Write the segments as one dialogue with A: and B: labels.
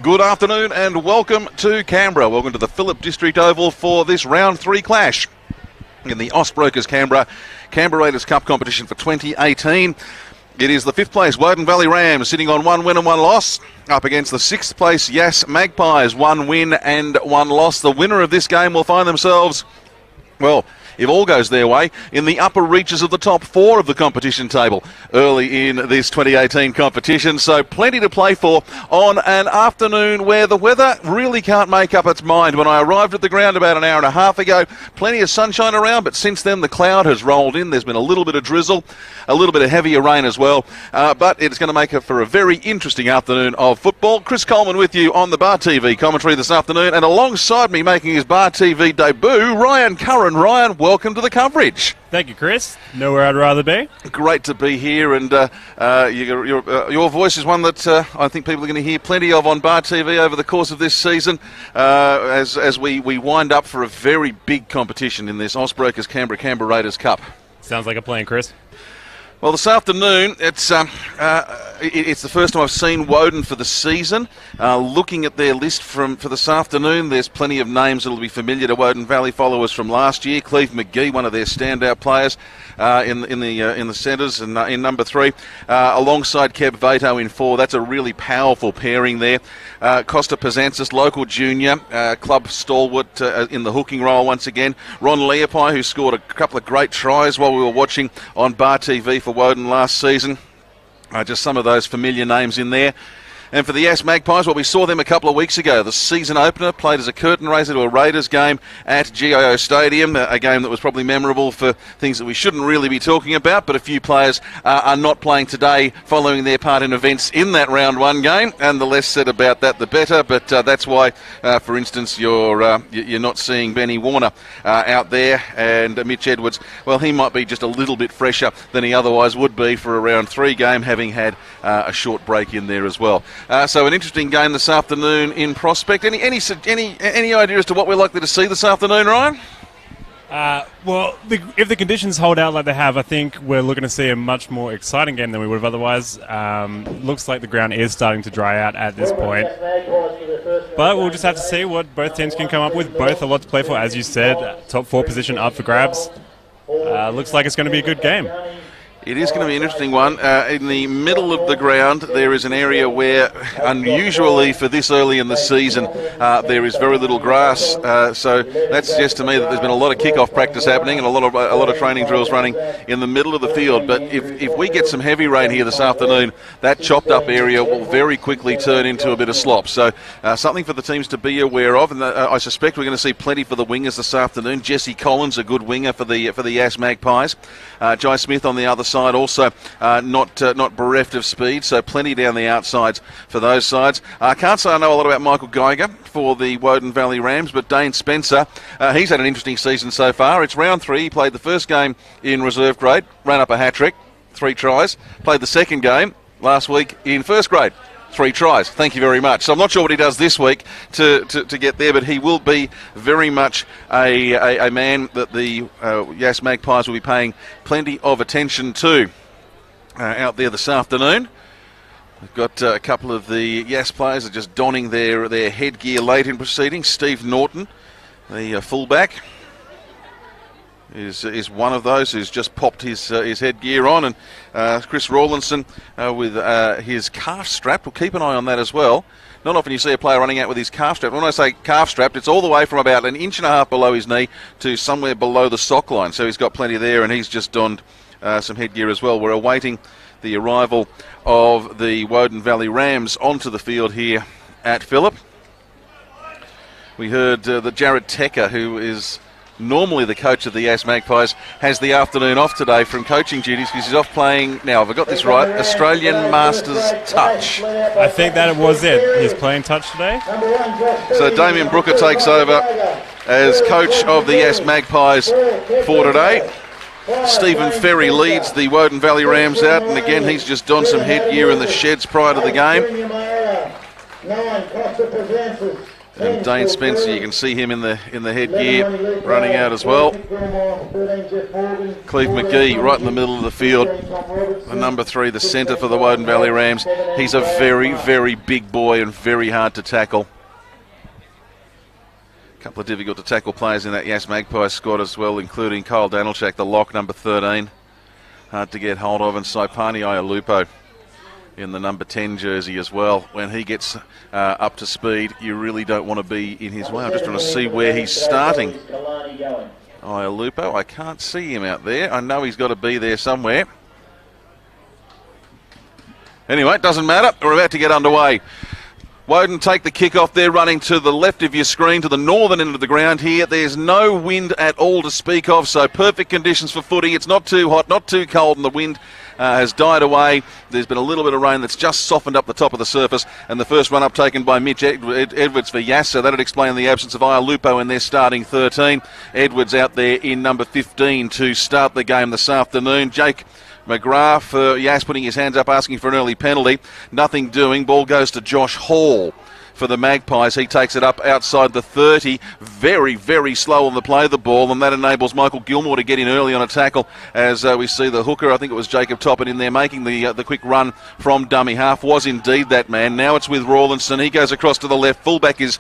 A: Good afternoon and welcome to Canberra. Welcome to the Phillip District Oval for this round 3 clash in the Austbrokers Canberra Raiders Cup competition for 2018. It is the 5th place Woden Valley Rams sitting on 1 win and 1 loss up against the 6th place Yass Magpies, 1 win and 1 loss. The winner of this game will find themselves, well, if all goes their way, in the upper reaches of the top 4 of the competition table early in this 2018 competition. So plenty to play for on an afternoon where the weather really can't make up its mind. When I arrived at the ground about an hour and a half ago, plenty of sunshine around, but since then the cloud has rolled in. There's been a little bit of drizzle, a little bit of heavier rain as well, but it's going to make it for a very interesting afternoon of football. Chris Coleman with you on the Bar TV commentary this afternoon, and alongside me making his Bar TV debut, Ryan Curran. Ryan, welcome to the coverage.
B: Thank you, Chris. Nowhere I'd rather be. Great
A: to be here, and your voice is one that I think people are going to hear plenty of on Bar TV over the course of this season as we wind up for a very big competition in this Austbrokers Canberra Raiders Cup.
B: Sounds like a plan, Chris.
A: Well, this afternoon, it's the first time I've seen Woden for the season. Looking at their list for this afternoon, there's plenty of names that will be familiar to Woden Valley followers from last year. Cleve McGee, one of their standout players in the centres, and in number 3, alongside Kev Vato in 4. That's a really powerful pairing there. Costa Pazantzis, local junior, club stalwart in the hooking role once again. Ron Leopai, who scored a couple of great tries while we were watching on Bar TV for Woden last season. Just some of those familiar names in there. And for the Yass Magpies, well, we saw them a couple of weeks ago. The season opener played as a curtain raiser to a Raiders game at GIO Stadium, a game that was probably memorable for things that we shouldn't really be talking about, but a few players are not playing today following their part in events in that round 1 game, and the less said about that, the better. But that's why, for instance, you're not seeing Benny Warner out there, and Mitch Edwards, well, he might be just a little bit fresher than he otherwise would be for a round 3 game, having had a short break in there as well. So an interesting game this afternoon in prospect. Any idea as to what we're likely to see this afternoon, Ryan?
B: Well, if the conditions hold out like they have, I think we're looking to see a much more exciting game than we would have otherwise. Looks like the ground is starting to dry out at this point. But we'll just have to see what both teams can come up with. Both a lot to play for, as you said. Top 4 position up for grabs. Looks like it's going to be a good game.
A: It is going to be an interesting one. In the middle of the ground, there is an area where, unusually for this early in the season, there is very little grass. So that suggests to me that there's been a lot of kick-off practice happening and a lot of training drills running in the middle of the field. But if we get some heavy rain here this afternoon, that chopped-up area will very quickly turn into a bit of slop. So something for the teams to be aware of. And I suspect we're going to see plenty for the wingers this afternoon. Jesse Collins, a good winger for the Yass Magpies. Jai Smith on the other side, also not bereft of speed, so plenty down the outsides for those sides. I can't say I know a lot about Michael Geiger for the Woden Valley Rams, but Dane Spencer, he's had an interesting season so far. It's round 3. He played the first game in reserve grade, ran up a hat-trick, 3 tries. Played the second game last week in first grade. 3 tries. Thank you very much. So I'm not sure what he does this week to get there, but he will be very much a man that the Yass Magpies will be paying plenty of attention to out there this afternoon. We've got a couple of the Yass players are just donning their headgear late in proceedings. Steve Norton, the fullback, is one of those who's just popped his headgear on, and Chris Rawlinson with his calf strap. We'll keep an eye on that as well. Not often you see a player running out with his calf strap. When I say calf strapped, it's all the way from about 1.5 inches below his knee to somewhere below the sock line. So he's got plenty there, and he's just donned some headgear as well. We're awaiting the arrival of the Woden Valley Rams onto the field here at Phillip. We heard that Jared Tecker, who is normally the coach of the Yass Magpies, has the afternoon off today from coaching duties because he's off playing, now have I got this right, Australian Masters Touch.
B: I think that was it. He's playing touch today.
A: So Damien Brooker takes over as coach of the Yass Magpies for today. Stephen Ferry leads the Woden Valley Rams out, and again he's just donned some headgear in the sheds prior to the game. And Dane Spencer, you can see him in the headgear running out as well. Cleve McGee right in the middle of the field. The number 3, the centre for the Woden Valley Rams. He's a very, very big boy and very hard to tackle. A couple of difficult to tackle players in that Yass Magpies squad as well, including Kyle Danilchak, the lock, number 13. Hard to get hold of, and Saipani Ialupo in the number 10 jersey as well. When he gets up to speed, you really don't want to be in his way. I'm just trying to see where he's starting. Ialupo, I can't see him out there. I know he's got to be there somewhere. Anyway, it doesn't matter. We're about to get underway. Woden take the kick off there, running to the left of your screen, to the northern end of the ground here. There's no wind at all to speak of, so perfect conditions for footy. It's not too hot, not too cold, and the wind has died away. There's been a little bit of rain that's just softened up the top of the surface, and the first run up taken by Mitch Edwards for Yass, so that'd explain the absence of Ialupo in their starting 13. Edwards out there in number 15 to start the game this afternoon. Jake McGrath for Yass putting his hands up, asking for an early penalty. Nothing doing. Ball goes to Josh Hall for the Magpies. He takes it up outside the 30. Very, very slow on the play of the ball, and that enables Michael Gilmore to get in early on a tackle as we see the hooker, I think it was Jacob Toppin in there, making the quick run from dummy half. Was indeed that man. Now it's with Rawlinson. He goes across to the left. Fullback is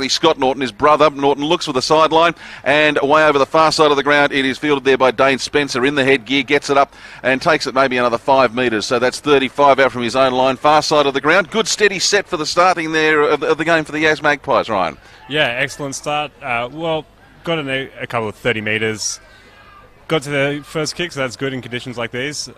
A: Scott Norton, his brother. Norton looks for the sideline, and away over the far side of the ground, it is fielded there by Dane Spencer in the headgear, gets it up and takes it maybe another 5 metres. So that's 35 out from his own line, far side of the ground. Good steady set for the starting there of the game for the Yass Magpies, Ryan.
B: Yeah, excellent start. Well, got in a couple of 30 metres. Got to the first kick, so that's good in conditions like these.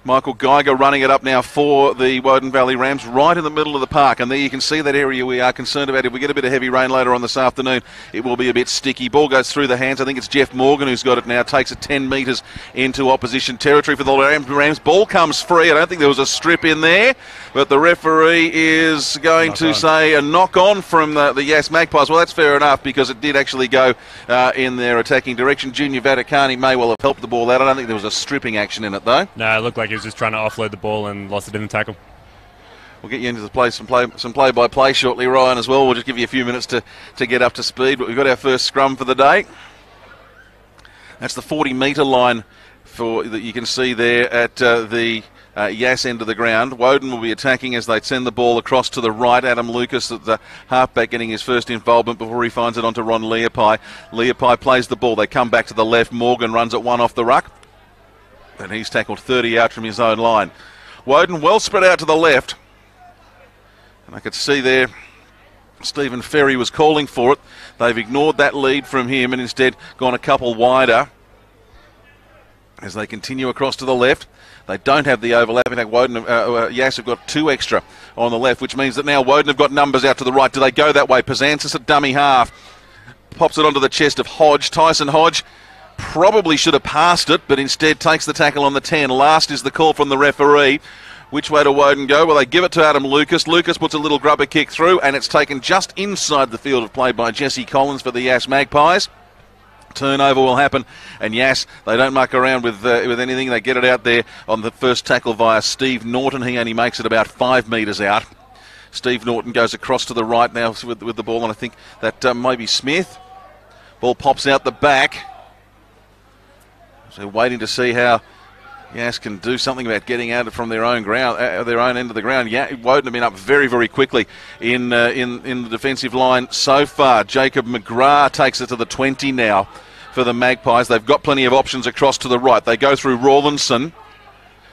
A: Michael Geiger running it up now for the Woden Valley Rams right in the middle of the park, and there you can see that area we are concerned about. If we get a bit of heavy rain later on this afternoon, it will be a bit sticky. Ball goes through the hands. I think it's Jeff Morgan who's got it now, takes it 10 metres into opposition territory for the Rams. Ball comes free. I don't think there was a strip in there, but the referee is going to say a knock on from the Yass Magpies. Well, that's fair enough, because it did actually go in their attacking direction. Junior Vaticani may well have helped the ball out. I don't think there was a stripping action in it though.
B: No, it looked like he was just trying to offload the ball and lost it in the tackle.
A: We'll get you into some play-by-play shortly, Ryan, as well. We'll just give you a few minutes to get up to speed. But we've got our first scrum for the day. That's the 40-metre line that you can see there at the Yass end of the ground. Woden will be attacking as they send the ball across to the right. Adam Lucas, the halfback, getting his first involvement before he finds it onto Ron Leapai. Leapai plays the ball. They come back to the left. Morgan runs at one off the ruck, and he's tackled 30 out from his own line. Woden well spread out to the left, and I could see there Stephen Ferry was calling for it. They've ignored that lead from him and instead gone a couple wider as they continue across to the left. They don't have the overlap. In fact, Yass have got 2 extra on the left, which means that now Woden have got numbers out to the right. Do they go that way? Pazantzis at dummy half. Pops it onto the chest of Hodge. Tyson Hodge probably should have passed it, but instead takes the tackle on the 10. Last is the call from the referee. Which way do Woden go? Well, they give it to Adam Lucas. Lucas puts a little grubber kick through, and it's taken just inside the field of play by Jesse Collins for the Yass Magpies. Turnover will happen, and Yass, they don't muck around with anything. They get it out there on the first tackle via Steve Norton. He only makes it about 5 metres out. Steve Norton goes across to the right now with the ball, and I think that may be Smith. Ball pops out the back. So waiting to see how Yass can do something about getting out from their own ground, their own end of the ground. Woden have been up very, very quickly in the defensive line so far. Jacob McGrath takes it to the 20 now for the Magpies. They've got plenty of options across to the right. They go through Rawlinson.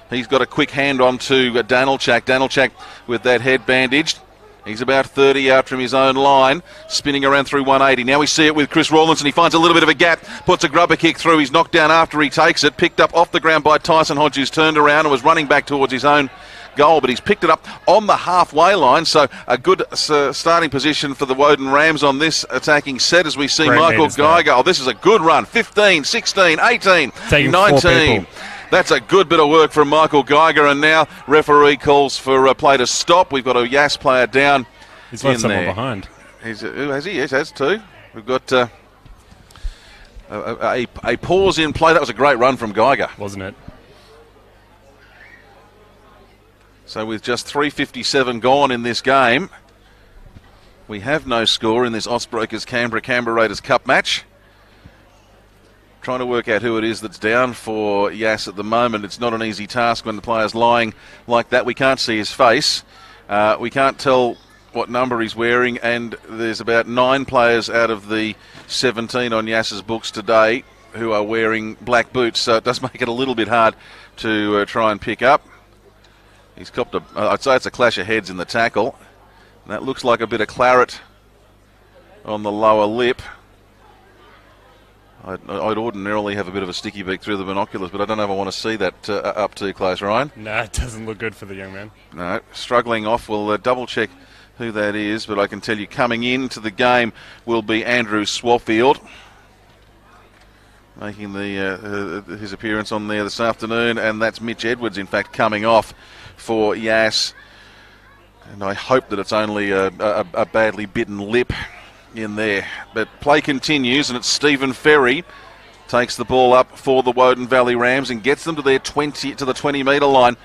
A: He's got a quick hand on to Danilchak. Danilchak with that head bandaged. He's about 30 out from his own line, spinning around through 180. Now we see it with Chris Rawlinson. He finds a little bit of a gap, puts a grubber kick through. He's knocked down after he takes it, picked up off the ground by Tyson Hodge, who's turned around and was running back towards his own goal, but he's picked it up on the halfway line. So a good starting position for the Woden Rams on this attacking set as we see Michael Geiger. Oh, this is a good run. 15, 16, 18,
B: taking
A: 19. That's a good bit of work from Michael Geiger, and now referee calls for a play to stop. We've got a Yass player down.
B: He's left someone behind.
A: Has he? Yes, has 2. We've got a pause in play. That was a great run from Geiger,
B: wasn't it?
A: So with just 3:57 gone in this game, We have no score in this Austbrokers Canberra Raiders Cup match. Trying to work out who it is that's down for Yass at the moment. It's not an easy task when the player's lying like that. We can't see his face. We can't tell what number he's wearing, and there's about 9 players out of the 17 on Yass's books today who are wearing black boots, so it does make it a little bit hard to try and pick up. He's copped I'd say it's a clash of heads in the tackle. And that looks like a bit of claret on the lower lip. I'd ordinarily have a bit of a sticky beak through the binoculars, but I don't know if I want to see that up too close, Ryan.
B: No, it doesn't look good for the young man.
A: No, struggling off. We'll double check who that is, but I can tell you coming into the game will be Andrew Swaffield, making his appearance on there this afternoon, and that's Mitch Edwards, in fact, coming off for Yass. And I hope that it's only a badly bitten lip in there. But play continues, and it's Stephen Ferry takes the ball up for the Woden Valley Rams and gets them to their 20-metre line.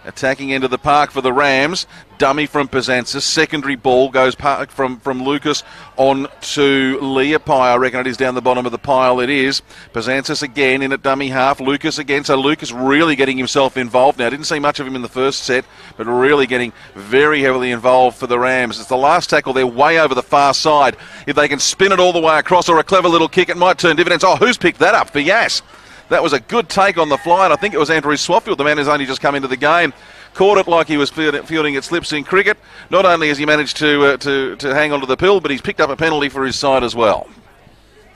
A: Attacking end of the park for the Rams. Dummy from Pezansis. Secondary ball goes from Lucas on to Leapai. I reckon it is down the bottom of the pile. It is. Pezansis again in at dummy half. Lucas again. So Lucas really getting himself involved now. Didn't see much of him in the first set, but really getting very heavily involved for the Rams. It's the last tackle. They're way over the far side. If they can spin it all the way across or a clever little kick, it might turn dividends. Oh, who's picked that up for Yass? That was a good take on the fly, and I think it was Andrew Swaffield, the man who's only just come into the game. Caught it like he was fielding its slips in cricket. Not only has he managed to hang on to the pill, but he's picked up a penalty for his side as well.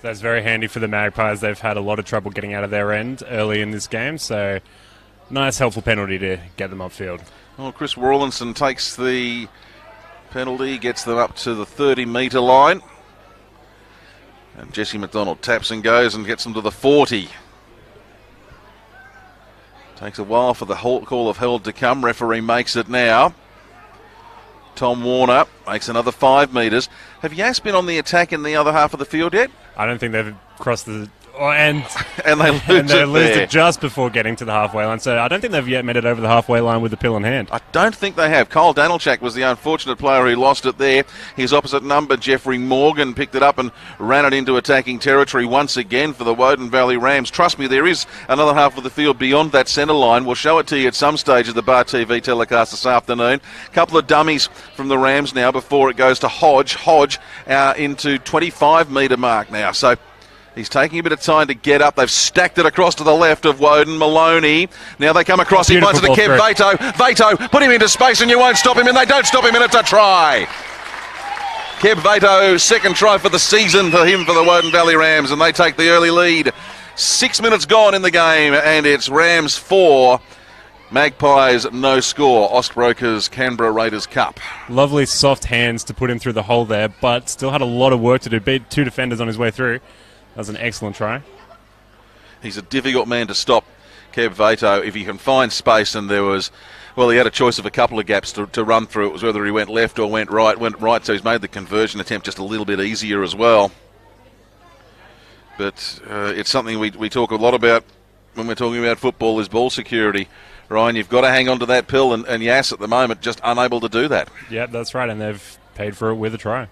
B: That's very handy for the Magpies. They've had a lot of trouble getting out of their end early in this game, so nice, helpful penalty to get them upfield.
A: Well, Chris Rawlinson takes the penalty, gets them up to the 30-metre line. And Jesse McDonald taps and goes and gets them to the 40. Takes a while for the call of held to come. Referee makes it now. Tom Warner makes another 5 metres. Have Yass been on the attack in the other half of the field yet?
B: I don't think they've crossed the... and
A: they lose
B: it just before getting to the halfway line. So I don't think they've yet made it over the halfway line with the pill in hand.
A: I don't think they have. Kyle Danilchak was the unfortunate player who lost it there. His opposite number, Jeffrey Morgan, picked it up and ran it into attacking territory once again for the Woden Valley Rams. Trust me, there is another half of the field beyond that centre line. We'll show it to you at some stage of the Bar TV telecast this afternoon. A couple of dummies from the Rams now before it goes to Hodge. Hodge into 25-metre mark now. So he's taking a bit of time to get up. They've stacked it across to the left of Woden. Maloney. Now they come across. He finds it to Kev Vato. Vato, put him into space and you won't stop him. And they don't stop him, and it's a try. Kev Vato, second try for the season for him for the Woden Valley Rams. And they take the early lead. 6 minutes gone in the game. And it's Rams 4. Magpies no score. Austbrokers Canberra Raiders Cup.
B: Lovely soft hands to put him through the hole there, but still had a lot of work to do. Beat 2 defenders on his way through. That was an excellent try.
A: He's a difficult man to stop, Kev Vato, if he can find space. And there was, well, he had a choice of a couple of gaps to run through. It was whether he went left or went right. Went right, so he's made the conversion attempt just a little bit easier as well. But it's something we talk a lot about when we're talking about football, is ball security. Ryan, you've got to hang on to that pill, and Yass at the moment just unable to do that.
B: Yeah, that's right, and they've paid for it with a try.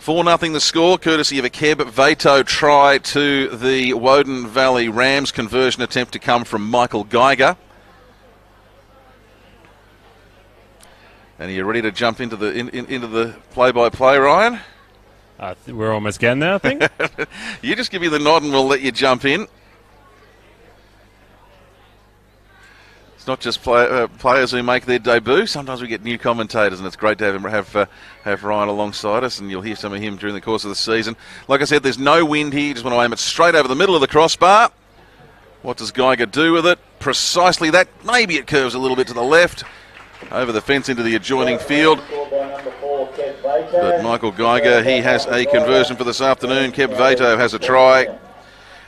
A: 4-0 the score, courtesy of a Kev Vato try to the Woden Valley Rams. Conversion attempt to come from Michael Geiger. And are you ready to jump into the play-by-play, Ryan?
B: We're almost getting there, I think.
A: You just give me the nod and we'll let you jump in. It's not just players who make their debut. Sometimes we get new commentators, and it's great to have Ryan alongside us, and you'll hear some of him during the course of the season. Like I said, there's no wind here. You just want to aim it straight over the middle of the crossbar. What does Geiger do with it? Precisely that. Maybe it curves a little bit to the left, over the fence into the adjoining field. But Michael Geiger, he has a conversion for this afternoon. Kev Vato has a try.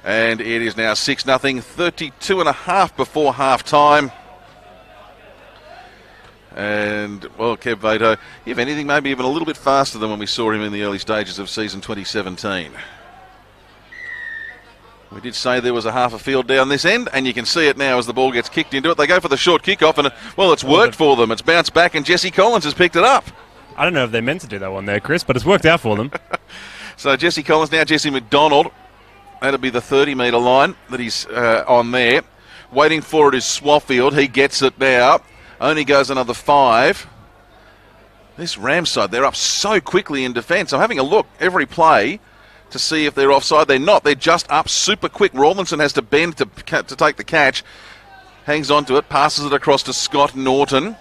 A: And it is now 6-0, 32 and a half before half-time. And, well, Kev Vato, if anything, maybe even a little bit faster than when we saw him in the early stages of season 2017. We did say there was a half a field down this end, and you can see it now as the ball gets kicked into it. They go for the short kick-off, and, it's worked for them. It's bounced back, and Jesse Collins has picked it up.
B: I don't know if they meant to do that one there, Chris, but it's worked out for them.
A: So Jesse Collins, now Jesse McDonald. That'll be the 30-metre line that he's on there. Waiting for it is Swaffield. He gets it now. Only goes another 5. This Rams side, they're up so quickly in defence. I'm having a look every play to see if they're offside. They're not. They're just up super quick. Rawlinson has to bend to take the catch. Hangs on to it. Passes it across to Scott Norton.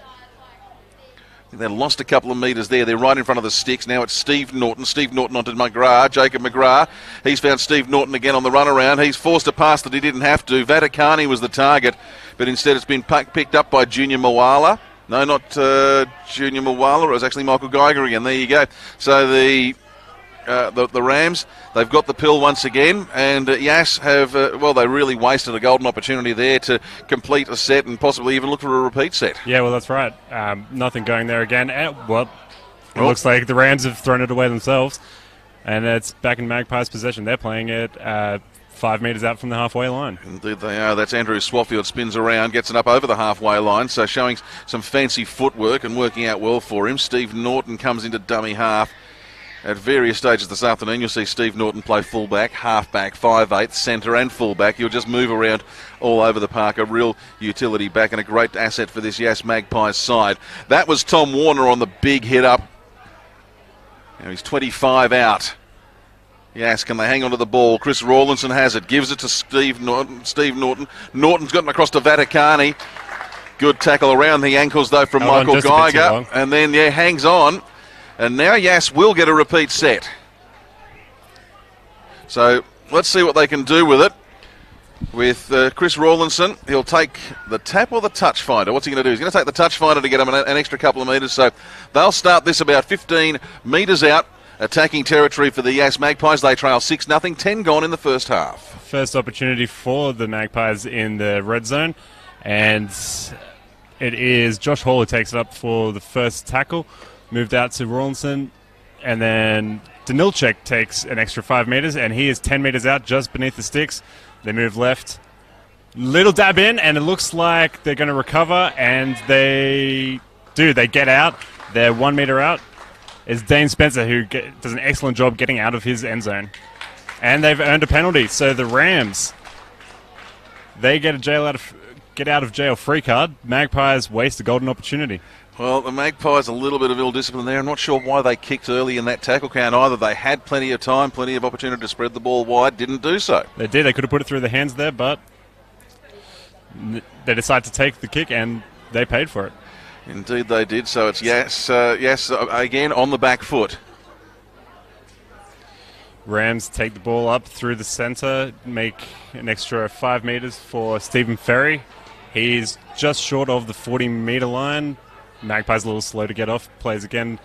A: They lost a couple of metres there. They're right in front of the sticks. Now it's Steve Norton. Steve Norton onto McGrath. Jacob McGrath. He's found Steve Norton again on the runaround. He's forced a pass that he didn't have to. Vaticani was the target, but instead it's been picked up by Junior Moala. No, not Junior Moala. It was actually Michael Geiger again. There you go. So the Rams, they've got the pill once again, and Yass have, they really wasted a golden opportunity there to complete a set and possibly even look for a repeat set.
B: Yeah, well, that's right. Nothing going there again. It looks like the Rams have thrown it away themselves, and it's back in Magpies' possession. They're playing it 5 metres out from the halfway line.
A: Indeed they are. That's Andrew Swaffield, spins around, gets it up over the halfway line, so showing some fancy footwork and working out well for him. Steve Norton comes into dummy half. At various stages this afternoon, you'll see Steve Norton play fullback, halfback, 5'8", centre and fullback. He'll just move around all over the park. A real utility back and a great asset for this Yass Magpies side. That was Tom Warner on the big hit up. Now he's 25 out. Yass, can they hang on to the ball? Chris Rawlinson has it. Gives it to Steve Norton. Norton's gotten across to Vaticani. Good tackle around the ankles, though, from Michael Geiger. And then, hangs on. And now Yass will get a repeat set. So let's see what they can do with it. With Chris Rawlinson, he'll take the tap or the touch finder. What's he going to do? He's going to take the touch finder to get him an extra couple of metres. So they'll start this about 15 metres out. Attacking territory for the Yass Magpies. They trail 6-0. 10 gone in the first half.
B: First opportunity for the Magpies in the red zone. And it is Josh Hall who takes it up for the first tackle. Moved out to Rawlinson, and then Danilchek takes an extra 5 metres, and he is 10 metres out just beneath the sticks. They move left. Little dab in, and it looks like they're going to recover, and they do. They get out. They're 1 metre out. It's Dane Spencer who does an excellent job getting out of his end zone. And they've earned a penalty. So the Rams, they get a out of jail free card. Magpies waste a golden opportunity.
A: Well, the Magpies, a little bit of ill discipline there. I'm not sure why they kicked early in that tackle count either. They had plenty of time, plenty of opportunity to spread the ball wide, didn't do so.
B: They did. They could have put it through the hands there, but they decided to take the kick, and they paid for it.
A: Indeed they did. So it's Yass again on the back foot.
B: Rams take the ball up through the centre, make an extra 5 metres for Stephen Ferry. He's just short of the 40-metre line. Magpie's a little slow to get off. Plays again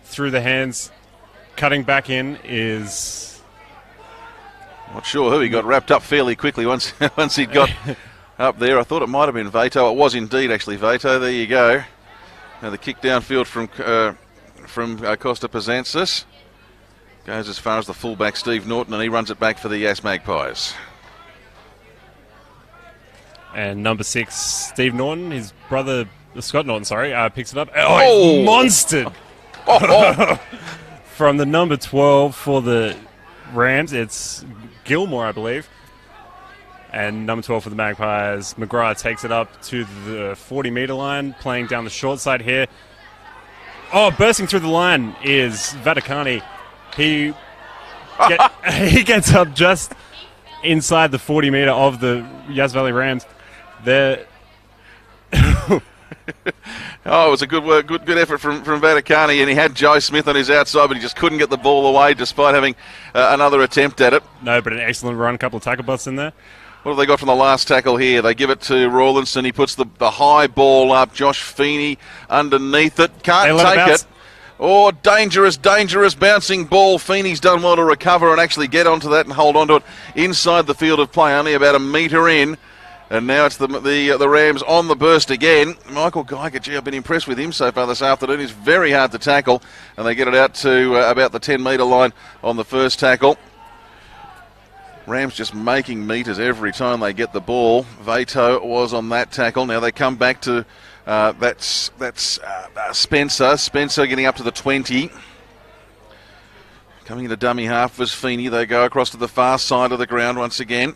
B: through the hands. Cutting back in is...
A: Not sure who. He got wrapped up fairly quickly once he got up there. I thought it might have been Vato. It was indeed actually Vato. There you go. Now the kick downfield from Costa Pazantzis. Goes as far as the fullback Steve Norton, and he runs it back for the Yass Magpies. And
B: number 6, Steve Norton, his brother... Scott Norton, picks it up. Oh, he's monstered! From the number 12 for the Rams, it's Gilmore, I believe. And number 12 for the Magpies, McGrath takes it up to the 40-metre line, playing down the short side here. Oh, bursting through the line is Vaticani. He gets up just inside the 40-metre of the Yass Valley Rams. There.
A: Oh, it was a good work, good effort from Vaticani, and he had Joe Smith on his outside, but he just couldn't get the ball away despite having another attempt at it.
B: No, but an excellent run, a couple of tackle busts in there.
A: What have they got from the last tackle here? They give it to Rawlinson. He puts the high ball up. Josh Feeney underneath it. Can't take it. Oh, dangerous bouncing ball. Feeney's done well to recover and actually get onto that and hold onto it inside the field of play, only about a metre in. And now it's the Rams on the burst again. Michael Geiger, I've been impressed with him so far this afternoon. He's very hard to tackle, and they get it out to about the 10-metre line on the first tackle. Rams just making metres every time they get the ball. Vato was on that tackle. Now they come back to that's Spencer. Spencer getting up to the 20. Coming into dummy half was Feeney. They go across to the far side of the ground once again.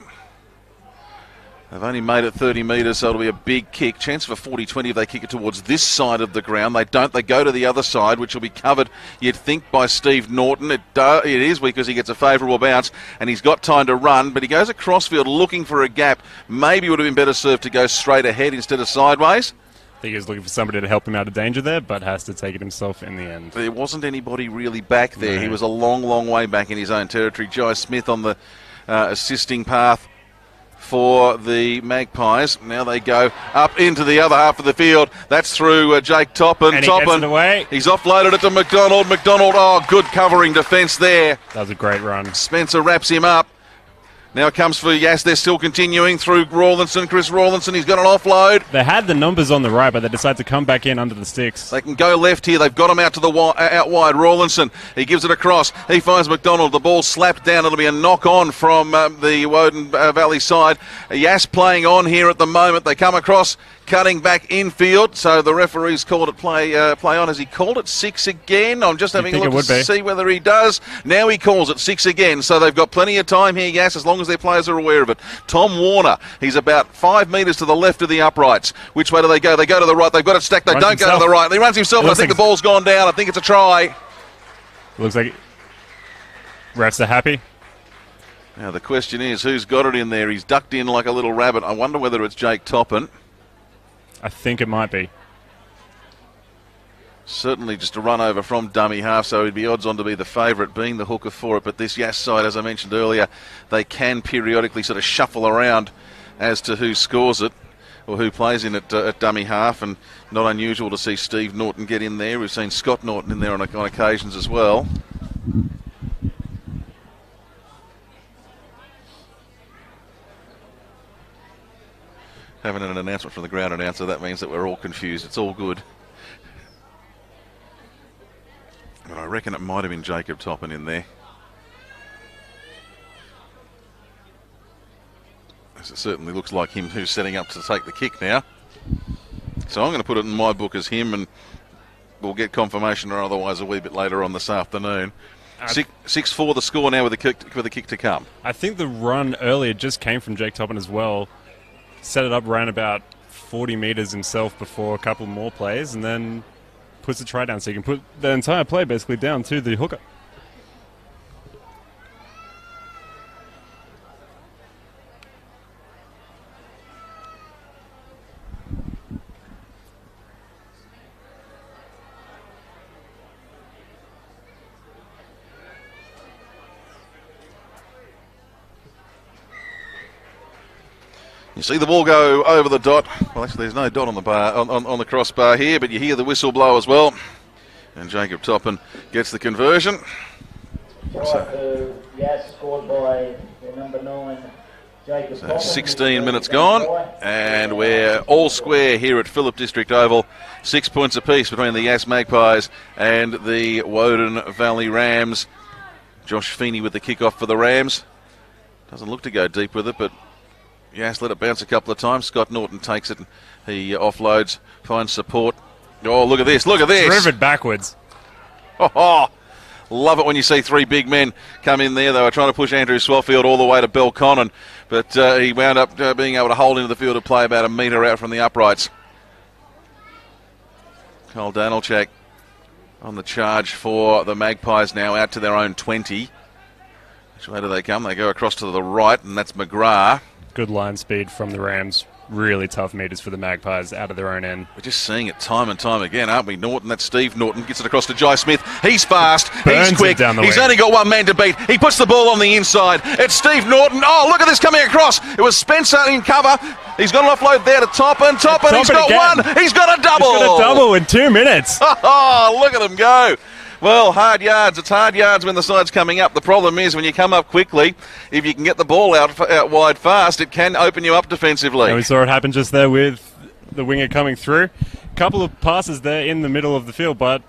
A: They've only made it 30 metres, so it'll be a big kick. Chance for 40-20 if they kick it towards this side of the ground. They don't. They go to the other side, which will be covered, you'd think, by Steve Norton. It is, because he gets a favourable bounce, and he's got time to run, but he goes across field looking for a gap. Maybe would have been better served to go straight ahead instead of sideways.
B: I think he was looking for somebody to help him out of danger there, but has to take it himself in the end.
A: There wasn't anybody really back there. No. He was a long, long way back in his own territory. Jai Smith on the assisting path for the Magpies. Now they go up into the other half of the field. That's through Jake Toppin.
B: And he gets it away.
A: He's offloaded it to McDonald. McDonald, good covering defence there.
B: That was a great run.
A: Spencer wraps him up. Now it comes for Yass. They're still continuing through Rawlinson. Chris Rawlinson, he's got an offload.
B: They had the numbers on the right, but they decided to come back in under the sticks.
A: They can go left here. They've got him out to the out wide. Rawlinson, he gives it across. He finds McDonald. The ball slapped down. It'll be a knock on from the Woden Valley side. Yass playing on here at the moment. They come across, cutting back infield. So the referee's called it play on. Has he called it 6 again? I'm just having a look to see whether he does. Now he calls it 6 again. So they've got plenty of time here, Yass, as long as their players are aware of it. Tom Warner, he's about 5 metres to the left of the uprights. Which way do they go? They go to the right. They've got it stacked. They don't go to the right. He runs himself. I think the ball's gone down. I think it's a try.
B: Looks like refs are happy.
A: Now the question is, who's got it in there? He's ducked in like a little rabbit. I wonder whether it's Jake Toppin.
B: I think it might be.
A: Certainly just a run over from dummy half, so he'd be odds on to be the favourite, being the hooker for it. But this Yass side, as I mentioned earlier, they can periodically sort of shuffle around as to who scores it or who plays in it at dummy half, and not unusual to see Steve Norton get in there. We've seen Scott Norton in there on occasions as well. Having an announcement from the ground announcer, that means that we're all confused. It's all good. But I reckon it might have been Jacob Toppin in there. As it certainly looks like him who's setting up to take the kick now. So I'm going to put it in my book as him, and we'll get confirmation or otherwise a wee bit later on this afternoon. 6-4 the score now with the kick to come.
B: I think the run earlier just came from Jake Toppin as well. Set it up, ran about 40 metres himself before a couple more plays, and then puts the try down, so you can put the entire play basically down to the hooker.
A: You see the ball go over the dot. Well, actually, there's no dot on the bar on the crossbar here, but you hear the whistle blow as well. And Jacob Toppin gets the conversion.
C: So, Yass scored by the number 9, Jacob Toppin.
A: 16 minutes gone, and we're all square here at Phillip District Oval. 6 points apiece between the Yass Magpies and the Woden Valley Rams. Josh Feeney with the kickoff for the Rams. Doesn't look to go deep with it, but Yass let it bounce a couple of times. Scott Norton takes it and he offloads, finds support. Oh, look at this, look at this.
B: Driven backwards.
A: Oh, love it when you see 3 big men come in there. They were trying to push Andrew Swellfield all the way to Belconnen, but he wound up being able to hold into the field of play about a metre out from the uprights. Kyle Danilchak on the charge for the Magpies now, out to their own 20. Which way do they come? They go across to the right, and that's McGrath.
B: Good line speed from the Rams. Really tough metres for the Magpies out of their own end.
A: We're just seeing it time and time again, aren't we? Norton, that's Steve Norton, gets it across to Jai Smith. He's fast,
B: Burns
A: he's quick,
B: down the
A: he's
B: wing.
A: only got one man to beat. He puts the ball on the inside. It's Steve Norton. Oh, look at this coming across. It was Spencer in cover. He's got an offload there to Toppin. Toppin, he's got
B: again.
A: one. He's got a double.
B: He's got a double in 2 minutes.
A: Oh, look at him go. Well, hard yards. It's hard yards when the side's coming up. The problem is when you come up quickly, if you can get the ball out wide fast, it can open you up defensively.
B: And we saw it happen just there with the winger coming through. Couple of passes there in the middle of the field, but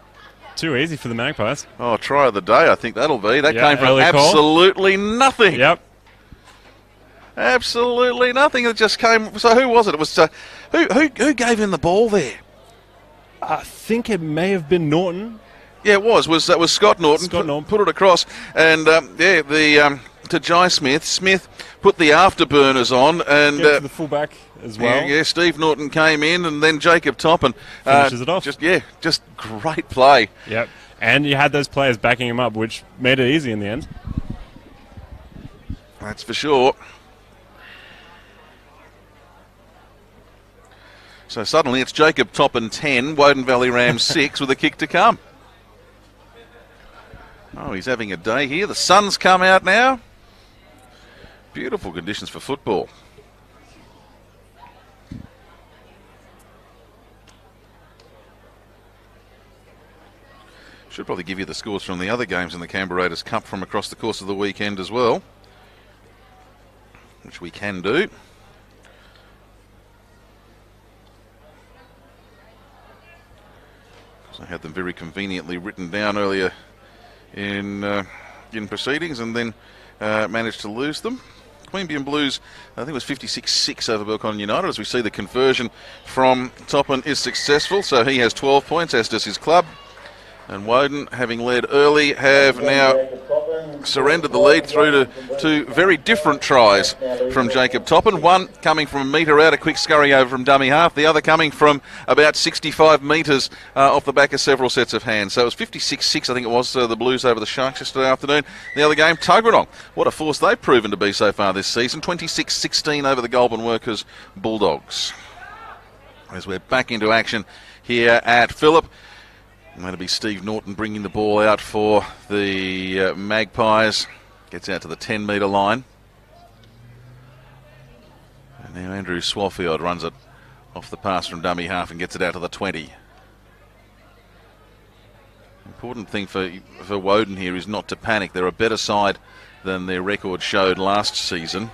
B: too easy for the Magpies.
A: Oh, try of the day, I think that'll be. That
B: Yeah,
A: came from absolutely nothing.
B: Yep.
A: Absolutely nothing. It just came. So who was it? It was who gave him the ball there?
B: I think it may have been Norton.
A: Yeah, it was. That was Scott Norton? Put it across, and to Jai Smith. Smith put the afterburners on, and
B: to the fullback as well.
A: Yeah, Steve Norton came in, and then Jacob Toppin
B: finishes it off.
A: Just great play.
B: Yep, and you had those players backing him up, which made it easy in the end.
A: That's for sure. So suddenly it's Jacob Toppin 10, Woden Valley Rams 6 with a kick to come. Oh, he's having a day here. The sun's come out now. Beautiful conditions for football. Should probably give you the scores from the other games in the Canberra Raiders Cup from across the course of the weekend as well, which we can do. I had them very conveniently written down earlier in proceedings, and then managed to lose them. Queanbeyan Blues, I think it was 56-6 over Belconnen United. As we see, the conversion from Toppin is successful, so he has 12 points, as does his club. And Woden, having led early, have now surrendered the lead through to two very different tries from Jacob Toppin. One coming from a metre out, a quick scurry over from dummy half. The other coming from about 65 metres off the back of several sets of hands. So it was 56-6, I think it was, the Blues over the Sharks yesterday afternoon. The other game, Tuggeranong. What a force they've proven to be so far this season. 26-16 over the Goulburn Workers Bulldogs. As we're back into action here at Phillip. That'll be Steve Norton bringing the ball out for the Magpies. Gets out to the 10-metre line. And now Andrew Swalfield runs it off the pass from dummy half and gets it out to the 20. Important thing for Woden here is not to panic. They're a better side than their record showed last season.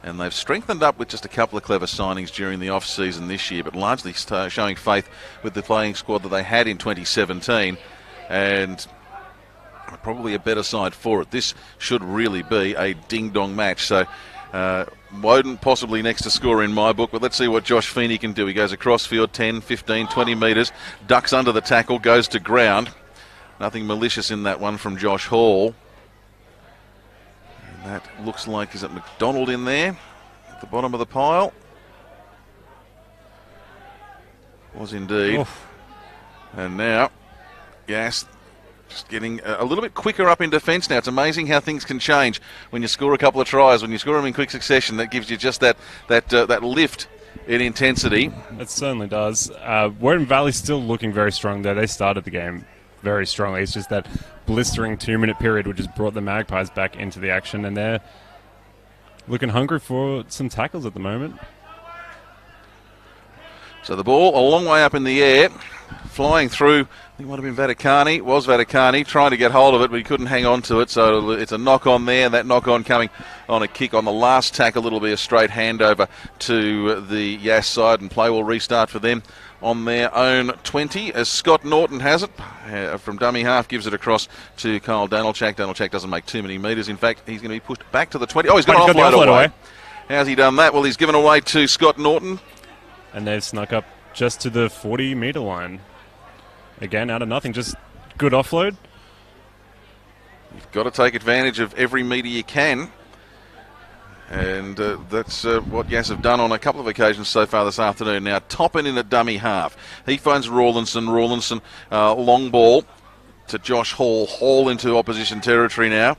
A: And they've strengthened up with just a couple of clever signings during the off-season this year, but largely showing faith with the playing squad that they had in 2017, and probably a better side for it. This should really be a ding-dong match. So Woden possibly next to score in my book, but let's see what Josh Feeney can do. He goes across field 10, 15, 20 metres, ducks under the tackle, goes to ground. Nothing malicious in that one from Josh Hall. That looks like, is it McDonald in there at the bottom of the pile? Was indeed. Oof. And now, Yass just getting a little bit quicker up in defence now. It's amazing how things can change when you score a couple of tries. When you score them in quick succession, that gives you just that lift in intensity.
B: It certainly does. Woden Valley's still looking very strong there. They started the game very strongly. It's just that blistering 2-minute period which has brought the Magpies back into the action, and they're looking hungry for some tackles at the moment.
A: So the ball a long way up in the air, flying through. I think it might have been Vaticani. It was Vaticani trying to get hold of it, but he couldn't hang on to it. So it's a knock on there, and that knock on coming on a kick on the last tackle. It'll be a straight handover to the Yass side, and play will restart for them on their own 20, as Scott Norton has it from dummy half, gives it across to Kyle Danilchak. Danilchak doesn't make too many metres. In fact, he's going to be pushed back to the 20. Oh, he's got an offload away. How's he done that? Well, he's given away to Scott Norton.
B: And they've snuck up just to the 40-metre line. Again, out of nothing, just good offload.
A: You've got to take advantage of every metre you can. And that's what Yass have done on a couple of occasions so far this afternoon. Now, Toppin in a dummy half. He finds Rawlinson. Rawlinson, long ball to Josh Hall. Hall into opposition territory now.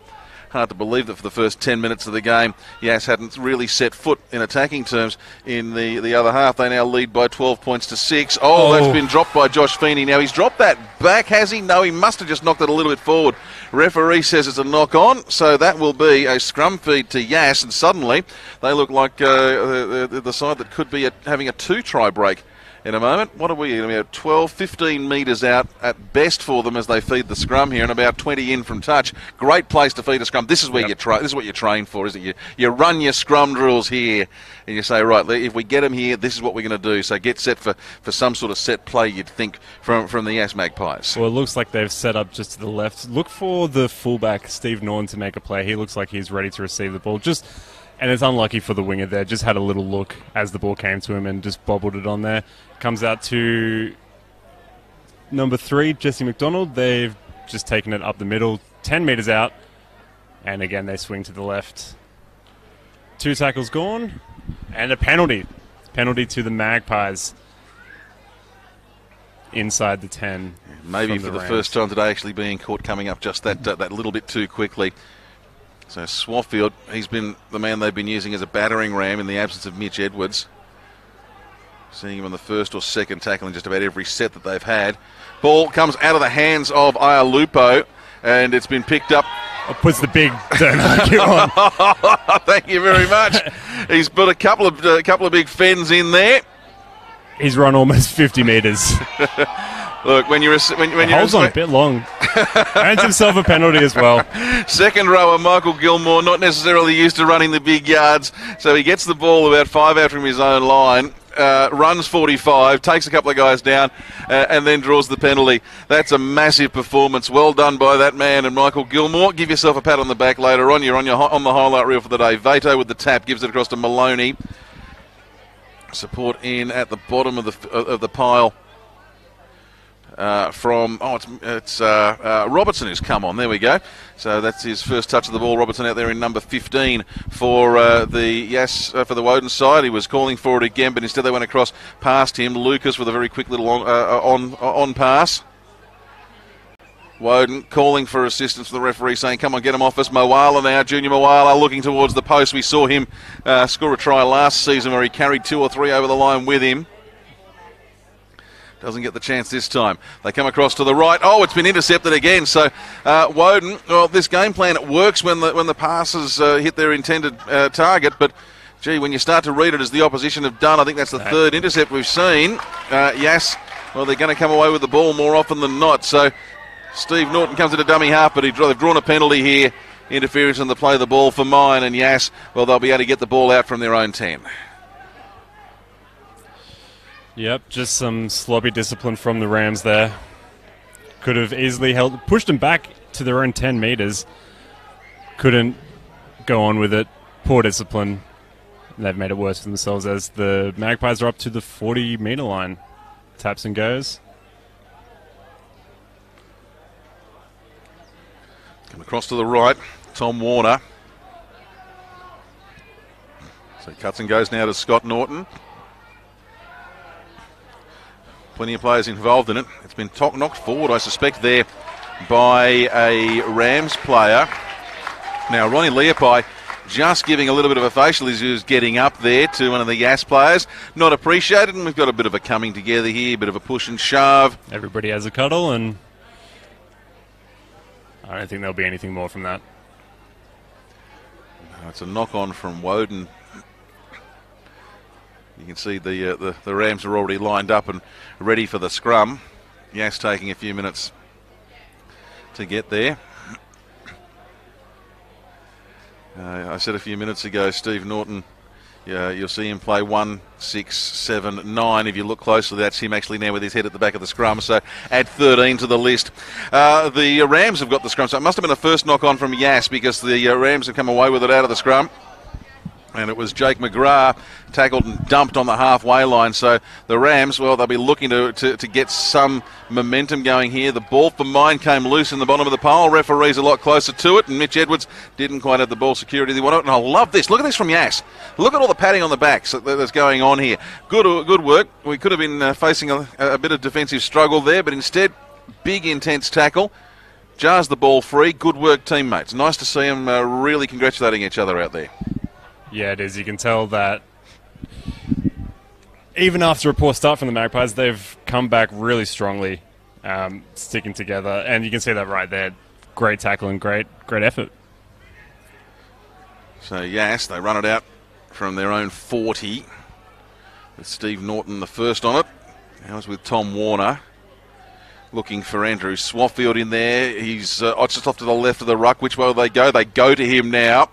A: Hard to believe that for the first 10 minutes of the game, Yass hadn't really set foot in attacking terms in the other half. They now lead by 12 points to 6. Oh, that's been dropped by Josh Feeney. Now, he's dropped that back, has he? No, he must have just knocked it a little bit forward. Referee says it's a knock-on, so that will be a scrum feed to Yass, and suddenly they look like the side that could be having a 2-try break in a moment. What are we going to be at? 12, 15 metres out at best for them as they feed the scrum here, and about 20 in from touch. Great place to feed a scrum. This is where this is what you train for, isn't it? You run your scrum drills here, and you say, right, if we get them here, this is what we're going to do. So get set for some sort of set play, you'd think, from the Yass Magpies.
B: Well, it looks like they've set up just to the left. Look for the fullback, Steve Norton, to make a play. He looks like he's ready to receive the ball. Just And it's unlucky for the winger there. Just had a little look as the ball came to him and just bobbled it on there. Comes out to number 3, Jesse McDonald. They've just taken it up the middle, 10 metres out. And again, they swing to the left. 2 tackles gone. And a penalty. Penalty to the Magpies. Inside the 10.
A: Maybe for the first time today actually being caught coming up just that little bit too quickly. So Swaffield, he's been the man they've been using as a battering ram in the absence of Mitch Edwards. Seeing him on the first or second tackle in just about every set that they've had. Ball comes out of the hands of Ialupo, and it's been picked up.
B: It puts the big don't argue on.
A: Thank you very much. He's put a couple of big fens in there.
B: He's run almost 50 metres.
A: Look, when you're
B: holds on a bit long. Earns himself a penalty as well.
A: Second rower Michael Gilmore, not necessarily used to running the big yards, so he gets the ball about 5 out from his own line. Runs 45, takes a couple of guys down, and then draws the penalty. That's a massive performance. Well done by that man and Michael Gilmore. Give yourself a pat on the back later on. You're on the highlight reel for the day. Vato with the tap gives it across to Maloney. Support in at the bottom of the pile. It's Robertson who's come on. There we go. So that's his first touch of the ball. Robertson out there in number 15 for the Yass for the Woden side. He was calling for it again, but instead they went across past him. Lucas with a very quick little on pass. Woden calling for assistance from the referee, saying, "Come on, get him off us." Moala now, Junior Moala looking towards the post. We saw him score a try last season where he carried 2 or 3 over the line with him. Doesn't get the chance this time. They come across to the right. Oh, it's been intercepted again. So Woden, well, this game plan, it works when the passes hit their intended target. But, gee, when you start to read it as the opposition have done, I think that's the third intercept we've seen. Yass, well, they're going to come away with the ball more often than not. So Steve Norton comes into dummy half, but they've drawn a penalty here. Interference on the play of the ball for mine. And Yass, well, they'll be able to get the ball out from their own 10.
B: Yep, just some sloppy discipline from the Rams there. Could have easily pushed them back to their own 10 metres. Couldn't go on with it. Poor discipline. They've made it worse for themselves as the Magpies are up to the 40-metre line. Taps and goes.
A: Come across to the right, Tom Warner. So he cuts and goes now to Scott Norton. Plenty of players involved in it. It's been knocked forward, I suspect, there by a Rams player. Now, Ronnie Leapai just giving a little bit of a facial as he was getting up there to one of the Yass players. Not appreciated, and we've got a bit of a coming together here, a bit of a push and shove.
B: Everybody has a cuddle, and I don't think there'll be anything more from that.
A: It's a knock-on from Woden. You can see the Rams are already lined up and ready for the scrum. Yass taking a few minutes to get there. I said a few minutes ago, Steve Norton, you'll see him play 1, 6, 7, 9. If you look closely, that's him actually now with his head at the back of the scrum. So add 13 to the list. The Rams have got the scrum. So it must have been the first knock-on from Yass because the Rams have come away with it out of the scrum. And it was Jake McGrath tackled and dumped on the halfway line. So the Rams, well, they'll be looking to get some momentum going here. The ball for mine came loose in the bottom of the pile. Referee's a lot closer to it, and Mitch Edwards didn't quite have the ball security they wanted. And I love this. Look at this from Yass. Look at all the padding on the back that's going on here. Good work. We could have been facing a bit of defensive struggle there, but instead, big, intense tackle. Jars the ball free. Good work, teammates. Nice to see them really congratulating each other out there.
B: Yeah, it is. You can tell that even after a poor start from the Magpies, they've come back really strongly, sticking together. And you can see that right there. Great tackle and great effort.
A: So, Yass, they run it out from their own 40 with Steve Norton the first on it. Now it's with Tom Warner looking for Andrew Swaffield in there. He's just off to the left of the ruck. Which way will they go? They go to him now.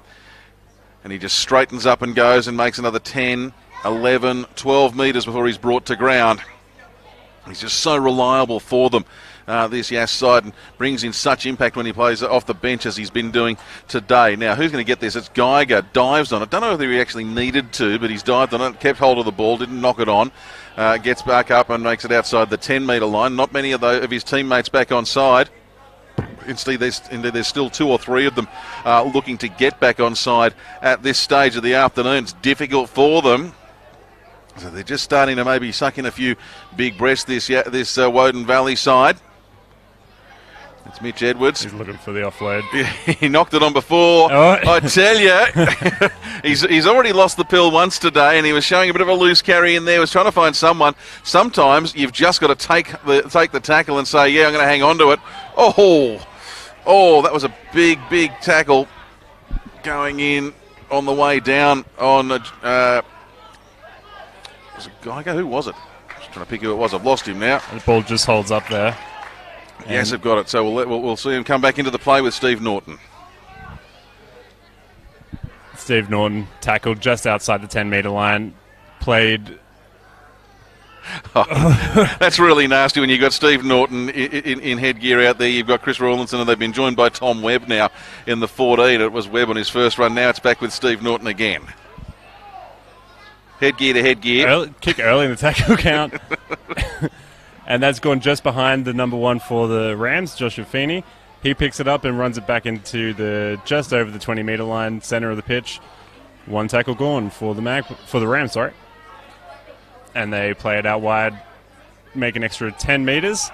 A: And he just straightens up and goes and makes another 10, 11, 12 metres before he's brought to ground. He's just so reliable for them. this Yass side, and brings in such impact when he plays off the bench as he's been doing today. Now, who's going to get this? It's Geiger, dives on it. Don't know whether he actually needed to, but he's dived on it, kept hold of the ball, didn't knock it on. Gets back up and makes it outside the 10-metre line. Not many of his teammates back on side. Instead, there's still 2 or 3 of them looking to get back on side at this stage of the afternoon. It's difficult for them. So they're just starting to maybe suck in a few big breaths, this Woden Valley side. It's Mitch Edwards.
B: He's looking for the offload.
A: He knocked it on before. Oh. I tell you, he's already lost the pill once today, and he was showing a bit of a loose carry in there. He was trying to find someone. Sometimes you've just got to take the tackle and say, yeah, I'm going to hang on to it. Oh, that was a big tackle going in on the way down on... was it Geiger? Who was it? Just trying to pick who it was. I've lost him now.
B: The ball just holds up there.
A: Yes, I've got it. So we'll see him come back into the play with Steve Norton.
B: Steve Norton tackled just outside the 10-metre line. Played...
A: Oh, that's really nasty when you've got Steve Norton in headgear out there. You've got Chris Rawlinson, and they've been joined by Tom Webb now in the 14. It was Webb on his first run. Now it's back with Steve Norton again. Headgear to headgear.
B: Kick early in the tackle count. And that's gone just behind the number 1 for the Rams, Joshua Feeney. He picks it up and runs it back into just over the 20-metre line, centre of the pitch. 1 tackle gone for the Rams, sorry. And they play it out wide, make an extra 10 metres.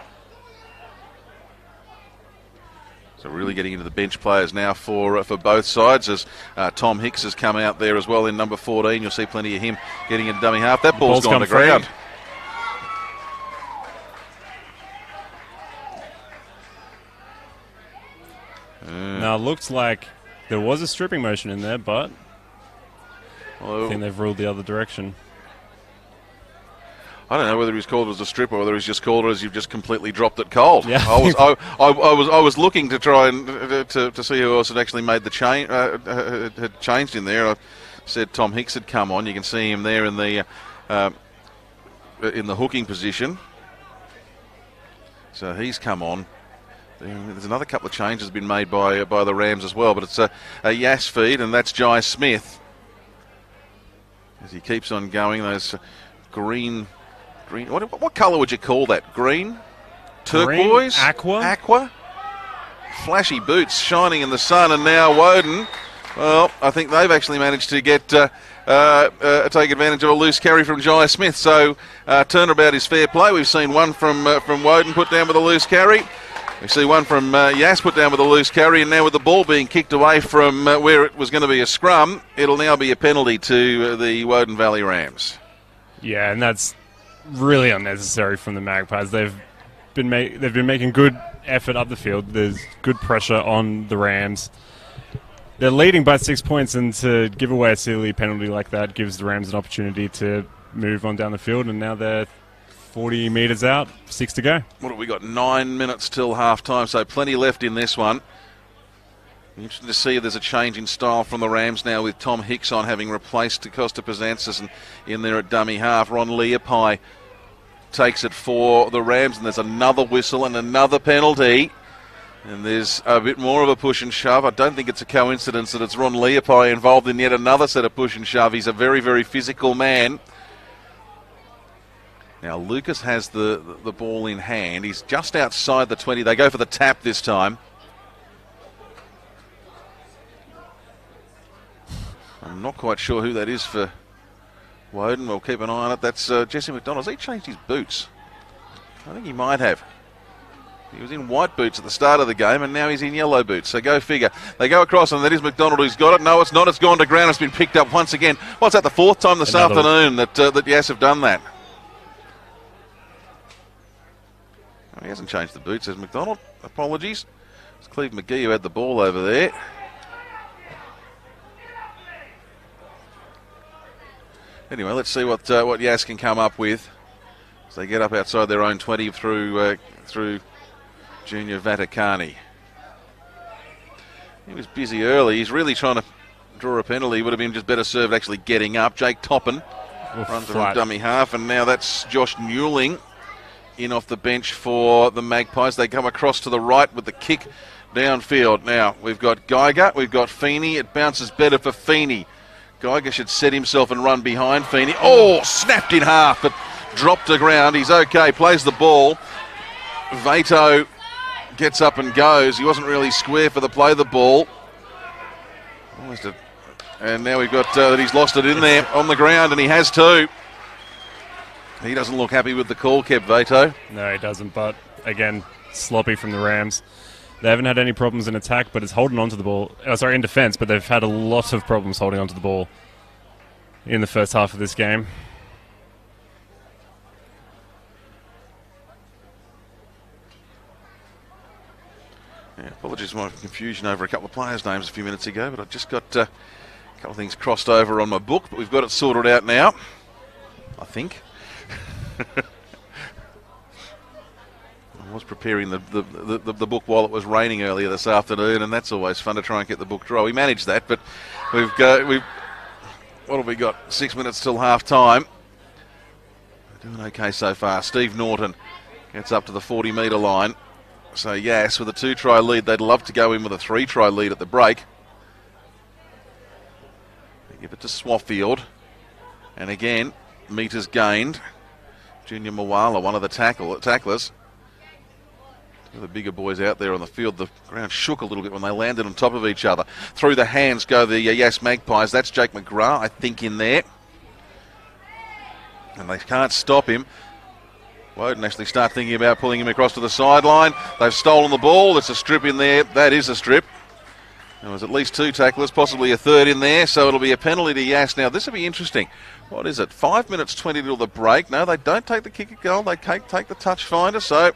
A: So really getting into the bench players now for both sides, as Tom Hicks has come out there as well in number 14. You'll see plenty of him getting in dummy half. That ball's gone to ground.
B: Now, it looks like there was a stripping motion in there, but I think they've ruled the other direction.
A: I don't know whether he's called it as a strip or whether he's just called it as you've just completely dropped it cold.
B: Yeah.
A: I was looking to try and to see who else had actually made the change, had changed in there. I said Tom Hicks had come on. You can see him there in the hooking position. So he's come on. There's another couple of changes been made by the Rams as well, but it's a Yass feed, and that's Jai Smith. As he keeps on going, those green. What colour would you call that? Green? Turquoise?
B: Green,
A: aqua? Flashy boots shining in the sun, and now Woden. Well, I think they've actually managed to get take advantage of a loose carry from Jai Smith. So turnabout is fair play. We've seen one from Woden put down with a loose carry. We see one from Yass put down with a loose carry, and now with the ball being kicked away from where it was going to be a scrum, it'll now be a penalty to the Woden Valley Rams.
B: Yeah, and that's really unnecessary from the Magpies. They've been making good effort up the field. There's good pressure on the Rams. They're leading by 6 points, and to give away a silly penalty like that gives the Rams an opportunity to move on down the field, and now they're 40 metres out, 6 to go.
A: What have we got? 9 minutes till half-time, so plenty left in this one. Interesting to see if there's a change in style from the Rams now, with Tom Hicks on, having replaced Costa Pezansis, and in there at dummy half. Ron Leapai takes it for the Rams, and there's another whistle and another penalty. And there's a bit more of a push and shove. I don't think it's a coincidence that it's Ron Leapai involved in yet another set of push and shove. He's a very, very physical man. Now Lucas has the ball in hand. He's just outside the 20. They go for the tap this time. I'm not quite sure who that is for Woden. We'll keep an eye on it. That's Jesse McDonald. Has he changed his boots? I think he might have. He was in white boots at the start of the game, and now he's in yellow boots. So go figure. They go across, and that is McDonald who's got it. No, it's not. It's gone to ground. It's been picked up once again. What's that, the 4th time this afternoon that Yass have done that? Oh, he hasn't changed the boots, says McDonald. Apologies. It's Cleve McGee who had the ball over there. Anyway, let's see what Yass can come up with as they get up outside their own 20 through Junior Vaticani. He was busy early. He's really trying to draw a penalty. Would have been just better served actually getting up. Jake Toppin runs from dummy half, and now that's Josh Newling in off the bench for the Magpies. They come across to the right with the kick downfield. Now, we've got Geiger, we've got Feeney. It bounces better for Feeney. Geiger should set himself and run behind Feeney. Oh, snapped in half, but dropped to ground. He's okay, plays the ball. Vato gets up and goes. He wasn't really square for the play of the ball. And now we've got that he's lost it in there on the ground, and he has too. He doesn't look happy with the call, Kev Vato.
B: No, he doesn't, but again, sloppy from the Rams. They haven't had any problems in attack, but it's holding on to the ball. In defence, but they've had a lot of problems holding on to the ball in the first half of this game.
A: Yeah, apologies for my confusion over a couple of players' names a few minutes ago, but I've just got a couple of things crossed over on my book, but we've got it sorted out now, I think. I was preparing the book while it was raining earlier this afternoon, and that's always fun to try and get the book dry. We managed that, but what have we got? 6 minutes till half time. We're doing okay so far. Steve Norton gets up to the 40-metre line. So Yass with a 2-try lead. They'd love to go in with a 3-try lead at the break. They give it to Swaffield, and again, metres gained. Junior Mawala, one of the tacklers. Two of the bigger boys out there on the field. The ground shook a little bit when they landed on top of each other. Through the hands go the Yass Magpies. That's Jake McGrath, I think, in there. And they can't stop him. Woden actually start thinking about pulling him across to the sideline. They've stolen the ball. It's a strip in there. That is a strip. There was at least 2 tacklers, possibly a third in there, so it'll be a penalty to Yass. Now, this will be interesting. What is it? 5 minutes 20 till the break. No, they don't take the kick at goal. They take the touch finder, so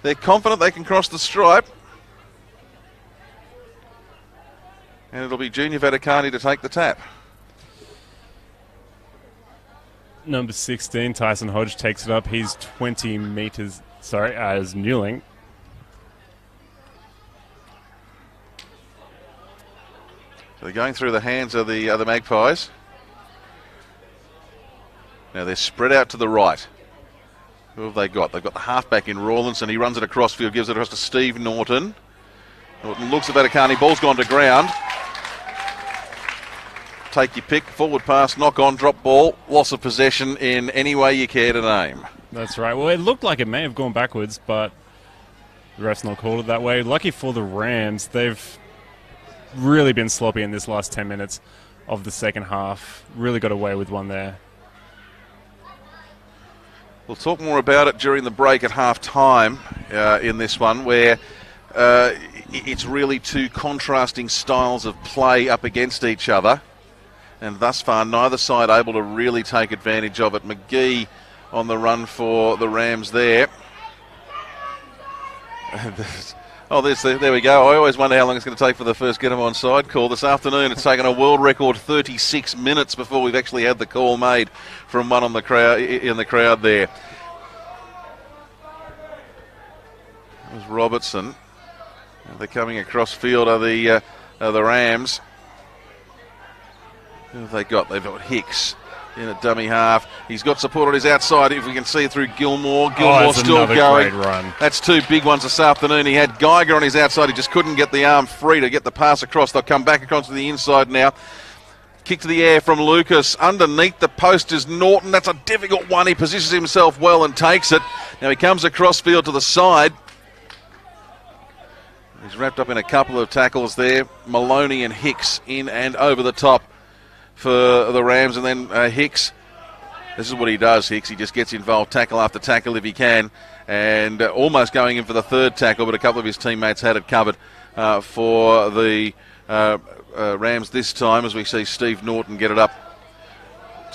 A: they're confident they can cross the stripe. And it'll be Junior Vaticani to take the tap.
B: Number 16, Tyson Hodge, takes it up. He's 20 metres, as Newling.
A: So they're going through the hands of the other Magpies. Now they're spread out to the right. Who have they got? They've got the halfback in Rawlinson. He runs it across field, gives it across to Steve Norton. Norton looks at Vaticani. Ball's gone to ground. Take your pick, forward pass, knock on, drop ball, loss of possession in any way you care to name.
B: That's right. Well, it looked like it may have gone backwards, but the ref's not called it that way. Lucky for the Rams, they've really been sloppy in this last 10 minutes of the second half. Really got away with one there.
A: We'll talk more about it during the break at half time in this one, where it's really 2 contrasting styles of play up against each other. And thus far, neither side able to really take advantage of it. McGee on the run for the Rams there. There we go. I always wonder how long it's going to take for the first get him on side call. This afternoon, it's taken a world record 36 minutes before we've actually had the call made from one on the crowd in the crowd there. That was Robertson. They're coming across field are the Rams. Who have they got? They've got Hicks in a dummy half. He's got support on his outside, if we can see through Gilmore. Gilmore still going.
B: Great run.
A: That's 2 big ones this afternoon. He had Geiger on his outside. He just couldn't get the arm free to get the pass across. They'll come back across to the inside now. Kick to the air from Lucas. Underneath the post is Norton. That's a difficult one. He positions himself well and takes it. Now he comes across field to the side. He's wrapped up in a couple of tackles there. Maloney and Hicks in and over the top for the Rams, and then Hicks. This is what he does, Hicks. He just gets involved, tackle after tackle if he can, and almost going in for the 3rd tackle, but a couple of his teammates had it covered for the Rams this time, as we see Steve Norton get it up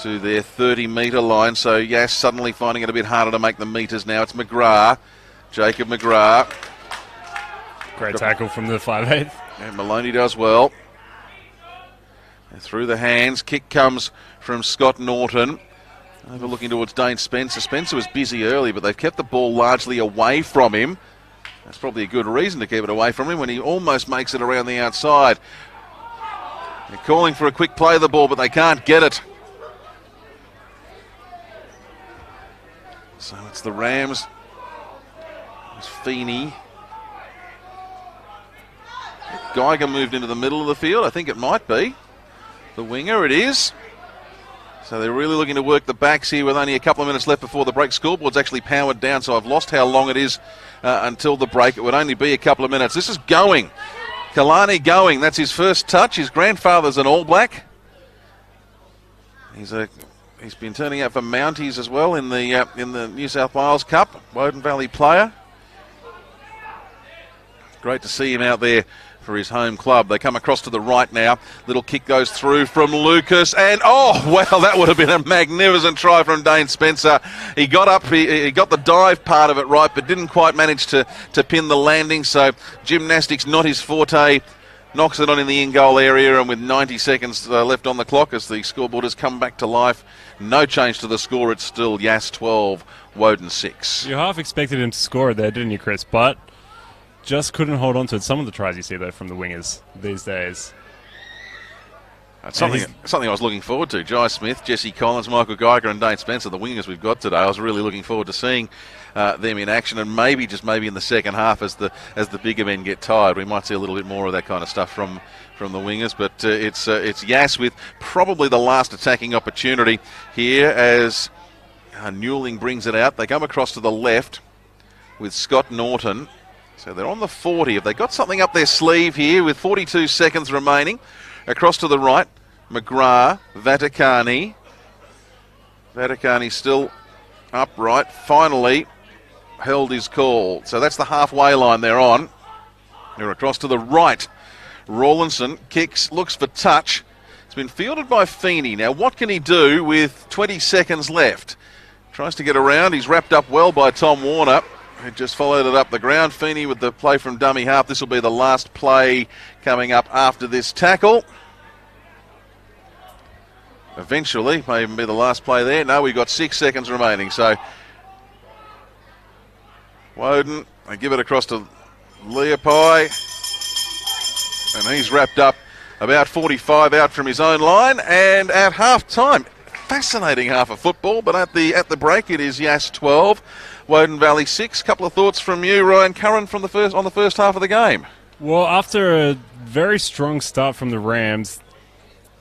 A: to their 30-metre line. So Yass suddenly finding it a bit harder to make the metres now. It's McGrath, Jacob McGrath.
B: Great tackle from the 5'8".
A: And Maloney does well. And through the hands, kick comes from Scott Norton. Overlooking towards Dane Spencer. Spencer was busy early, but they've kept the ball largely away from him. That's probably a good reason to keep it away from him when he almost makes it around the outside. They're calling for a quick play of the ball, but they can't get it. So it's the Rams. It's Feeney. Geiger moved into the middle of the field. I think it might be the winger. It is. So they're really looking to work the backs here with only a couple of minutes left before the break. Scoreboard's actually powered down, so I've lost how long it is until the break. It would only be a couple of minutes. This is Going. Kalani Going. That's his first touch. His grandfather's an All Black. He's been turning out for Mounties as well in the New South Wales Cup. Woden Valley player. Great to see him out there for his home club. They come across to the right now. Little kick goes through from Lucas, and oh, well, that would have been a magnificent try from Dane Spencer. He got up, he got the dive part of it right, but didn't quite manage to pin the landing, so gymnastics not his forte. Knocks it on in the in-goal area, and with 90 seconds left on the clock as the scoreboard has come back to life, no change to the score. It's still Yass 12, Woden 6.
B: You half expected him to score it there, didn't you, Chris? But just couldn't hold on to it. Some of the tries you see, though, from the wingers these days.
A: That's something I was looking forward to. Jai Smith, Jesse Collins, Michael Geiger and Dane Spencer, the wingers we've got today. I was really looking forward to seeing them in action, and maybe in the second half as the bigger men get tired, we might see a little bit more of that kind of stuff from the wingers. But it's Yass with probably the last attacking opportunity here as Newling brings it out. They come across to the left with Scott Norton. So they're on the 40. Have they got something up their sleeve here with 42 seconds remaining? Across to the right, McGrath, Vaticani. Vaticani still upright. Finally held his call. So that's the halfway line they're on. They're across to the right. Rawlinson kicks, looks for touch. It's been fielded by Feeney. Now what can he do with 20 seconds left? Tries to get around. He's wrapped up well by Tom Warner, who just followed it up the ground. Feeney with the play from dummy half. This will be the last play coming up after this tackle. Eventually, may even be the last play there. No, we've got 6 seconds remaining. So, Woden, they give it across to Leopai. And he's wrapped up about 45 out from his own line. And at half-time, fascinating half of football, but at the break, it is Yass 12. Woden Valley 6. Couple of thoughts from you, Ryan Curran, on the first half of the game.
B: Well, after a very strong start from the Rams,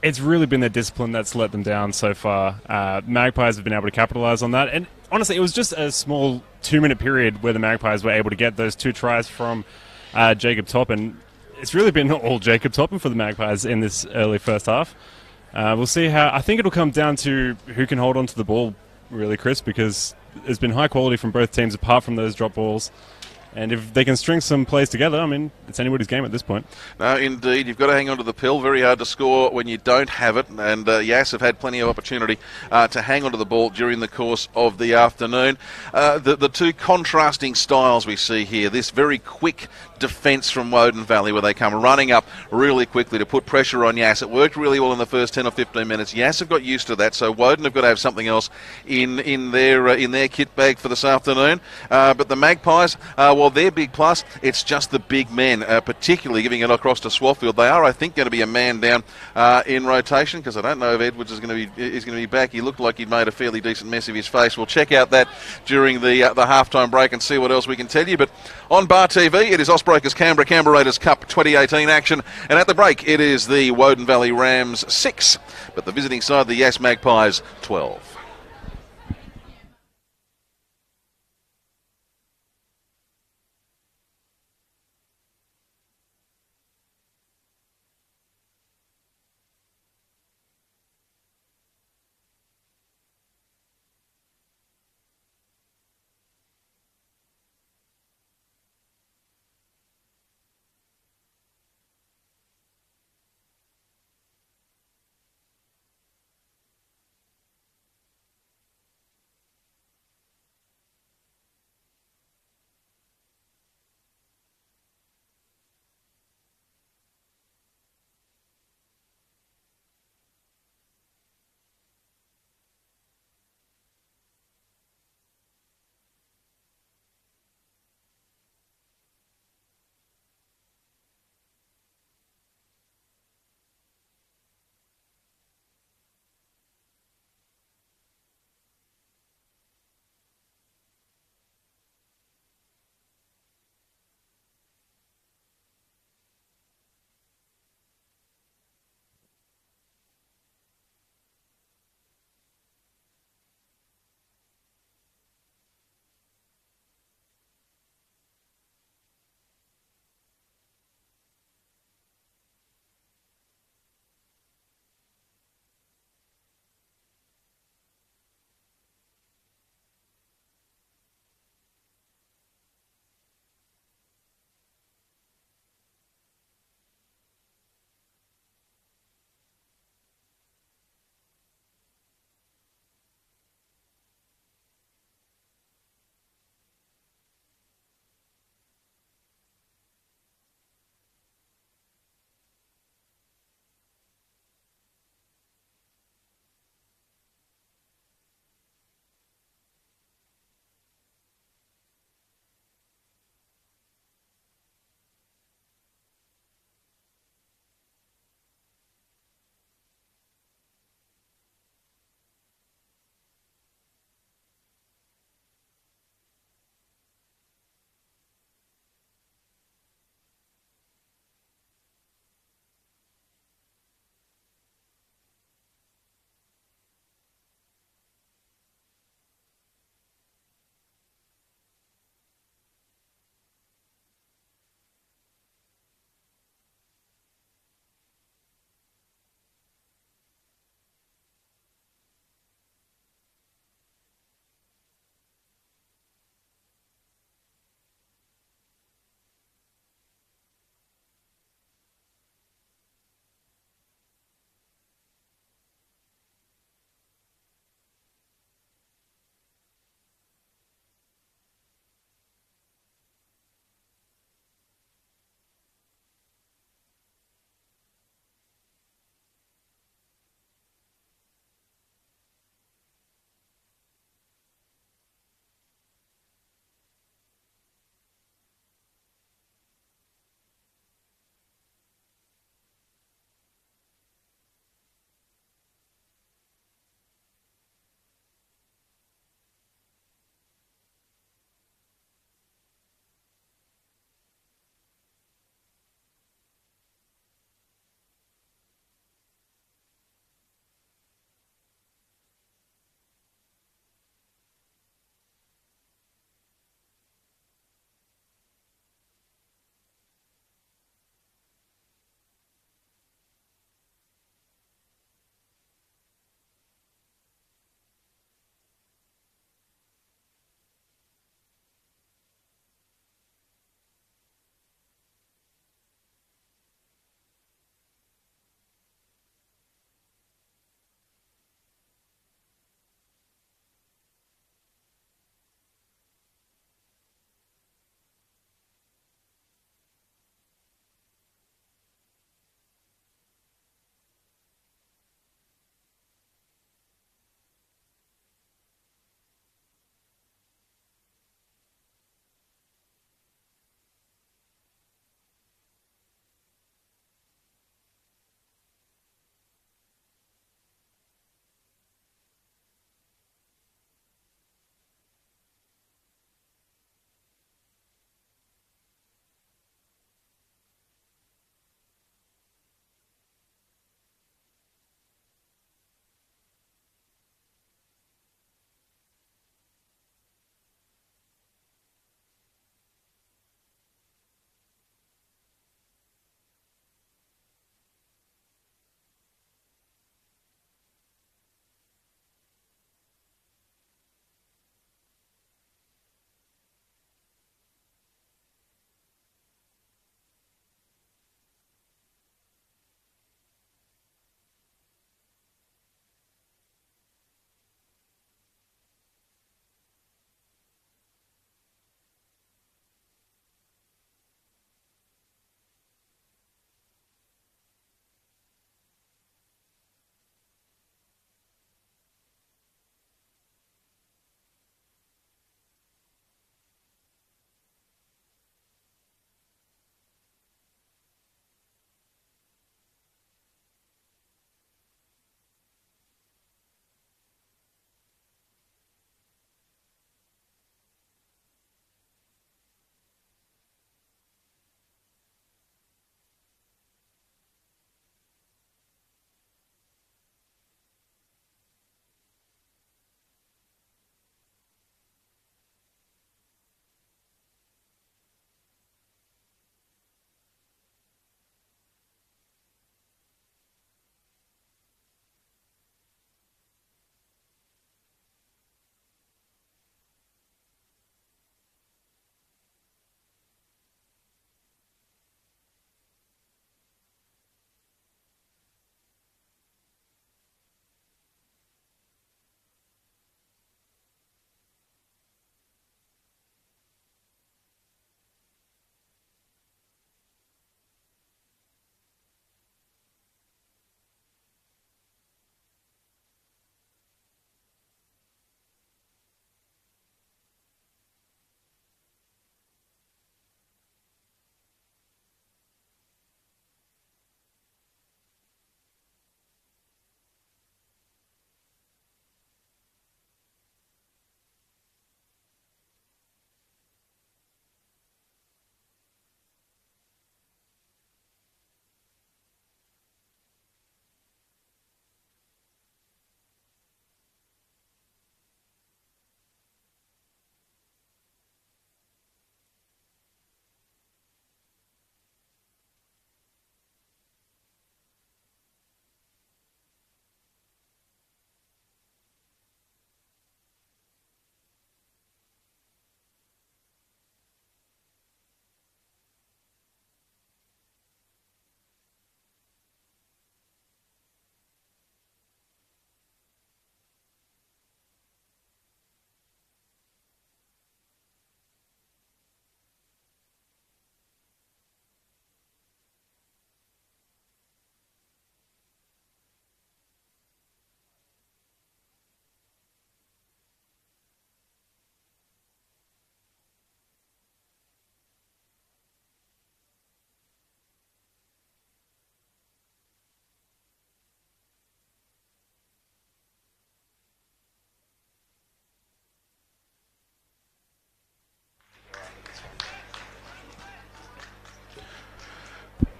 B: it's really been their discipline that's let them down so far. Magpies have been able to capitalise on that. And honestly, it was just a small 2-minute period where the Magpies were able to get those 2 tries from Jacob Toppin. It's really been all Jacob Toppin for the Magpies in this early first half. We'll see how. I think it'll come down to who can hold on to the ball, really, Chris, because there's been high quality from both teams apart from those drop balls. And if they can string some plays together, I mean, it's anybody's game at this point.
A: No, indeed. You've got to hang on to the pill. Very hard to score when you don't have it. And Yass have had plenty of opportunity to hang on to the ball during the course of the afternoon. The two contrasting styles we see here. This very quick defence from Woden Valley where they come running up really quickly to put pressure on Yass. It worked really well in the first 10 or 15 minutes. Yass have got used to that, so Woden have got to have something else in their kit bag for this afternoon. But the Magpies, well, their big plus, it's just the big men, particularly giving it across to Swaffield. They are, I think, going to be a man down in rotation, because I don't know if Edwards is going to be back. He looked like he'd made a fairly decent mess of his face. We'll check out that during the halftime break and see what else we can tell you. But on Bar TV, it is Osbreakers Canberra Raiders Cup 2018 action, and at the break it is the Woden Valley Rams 6, but the visiting side, the Yass Magpies 12.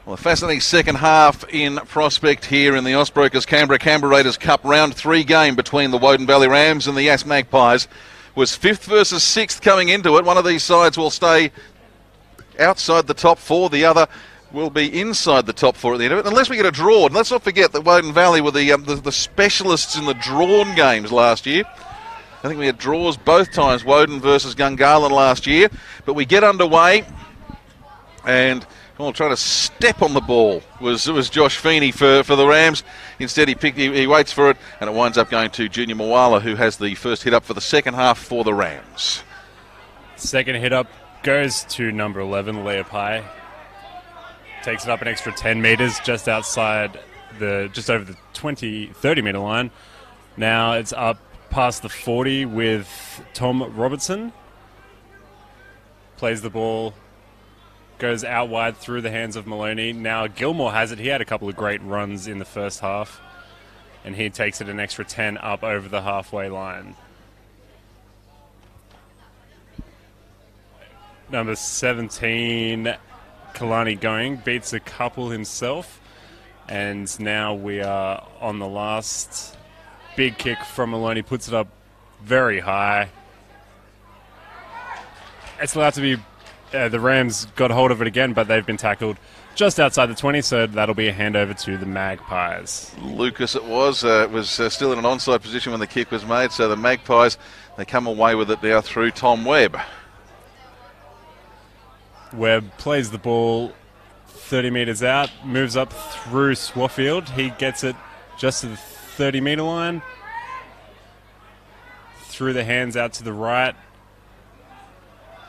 A: Well, a fascinating second half in prospect here in the Osbrokers Canberra Raiders Cup Round 3 game between the Woden Valley Rams and the Yass Magpies. Was 5th versus 6th coming into it. One of these sides will stay outside the top 4. The other will be inside the top 4 at the end of it, unless we get a draw. And let's not forget that Woden Valley were the specialists in the drawn games last year. I think we had draws both times, Woden versus Gungahlin last year. But we get underway, and trying to step on the ball was Josh Feeney for the Rams. Instead, he waits for it, and it winds up going to Junior Moala, who has the first hit up for the second half for the Rams.
B: Second hit up goes to number 11, Leopai. Takes it up an extra 10 metres just outside just over the 30 metre line. Now it's up past the 40 with Tom Robertson. Plays the ball. Goes out wide through the hands of Maloney. Now Gilmore has it. He had a couple of great runs in the first half. And he takes it an extra 10 up over the halfway line. Number 17, Kalani Going, beats a couple himself. And now we are on the last big kick from Maloney. Puts it up very high. It's allowed to be... the Rams got hold of it again, but they've been tackled just outside the 20, so that'll be a handover to the Magpies.
A: Lucas it was still in an onside position when the kick was made, so the Magpies, they come away with it now through Tom Webb.
B: Webb plays the ball 30 metres out, moves up through Swarfield. He gets it just to the 30 metre line. Through the hands out to the right.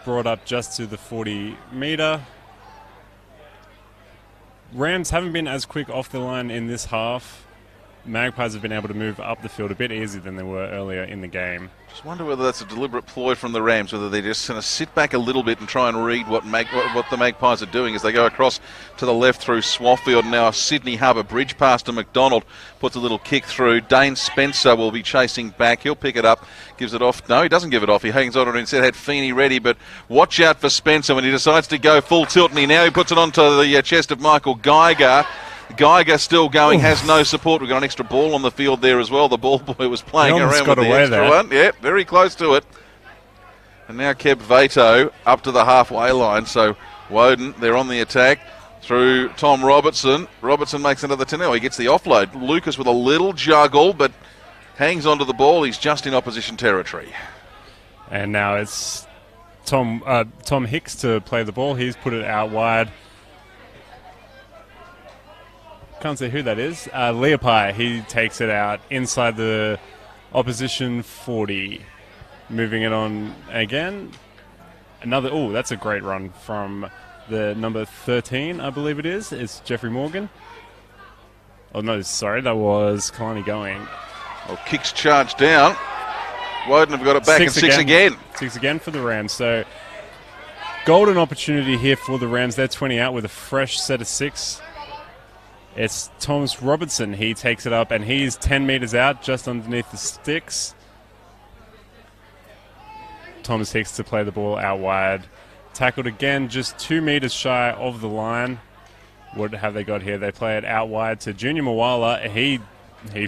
B: Brought up just to the 40 metre. Rams haven't been as quick off the line in this half. Magpies have been able to move up the field a bit easier than they were earlier in the game.
A: Just wonder whether that's a deliberate ploy from the Rams, whether they're just going to sit back a little bit and try and read what the Magpies are doing as they go across to the left through Swarfield. Now a Sydney Harbour bridge pass to McDonald, puts a little kick through. Dane Spencer will be chasing back. He'll pick it up, gives it off. No, he doesn't give it off. He hangs on to it instead. Had Feeney ready, but watch out for Spencer when he decides to go full tilt, and he puts it onto the chest of Michael Geiger. Geiger still going, has no support. We've got an extra ball on the field there as well. The ball boy was playing around with the extra one. Yeah, very close to it. And now Keb Vato up to the halfway line. So Woden, they're on the attack through Tom Robertson. Robertson makes another 10. He gets the offload. Lucas with a little juggle, but hangs onto the ball. He's just in opposition territory.
B: And now it's Tom Hicks to play the ball. He's put it out wide. Can't see who that is. Leopai, he takes it out inside the opposition 40. Moving it on again. That's a great run from the number 13, I believe it is. It's Jeffrey Morgan. Oh, no, sorry, that was Kalani Going.
A: Well, kicks charge down. Woden have got it back, and six again.
B: 6 again for the Rams. So, golden opportunity here for the Rams. They're 20 out with a fresh set of 6. It's Thomas Robertson. He takes it up, and he's 10 metres out, just underneath the sticks. Thomas Hicks to play the ball out wide. Tackled again, just 2 metres shy of the line. What have they got here? They play it out wide to Junior Moala. He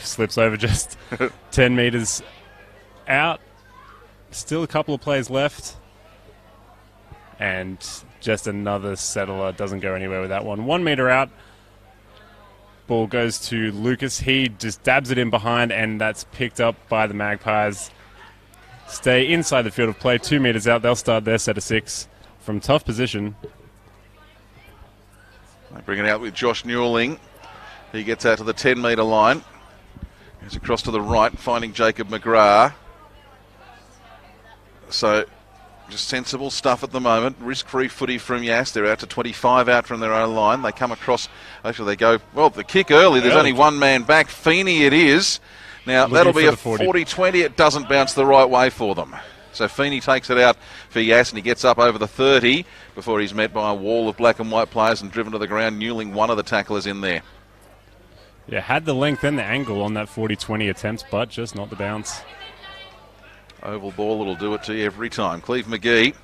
B: slips over just 10 metres out. Still a couple of plays left. And just another settler. Doesn't go anywhere with that one. 1 metre out. Ball goes to Lucas. He just dabs it in behind, and that's picked up by the Magpies. Stay inside the field of play, 2 metres out. They'll start their set of 6 from tough position.
A: They bring it out with Josh Newelling. He gets out to the 10 metre line. He's across to the right, finding Jacob McGrath. So, just sensible stuff at the moment. Risk-free footy from Yass. They're out to 25 out from their own line. They come across. Actually, they go. Well, the kick early. There's only one man back. Feeney it is. Now, that'll be a 40-20. It doesn't bounce the right way for them. So Feeney takes it out for Yass, and he gets up over the 30 before he's met by a wall of black and white players and driven to the ground. Newling, one of the tacklers in there.
B: Yeah, had the length and the angle on that 40-20 attempt, but just not the bounce.
A: Oval ball that'll do it to you every time. Cleve McGee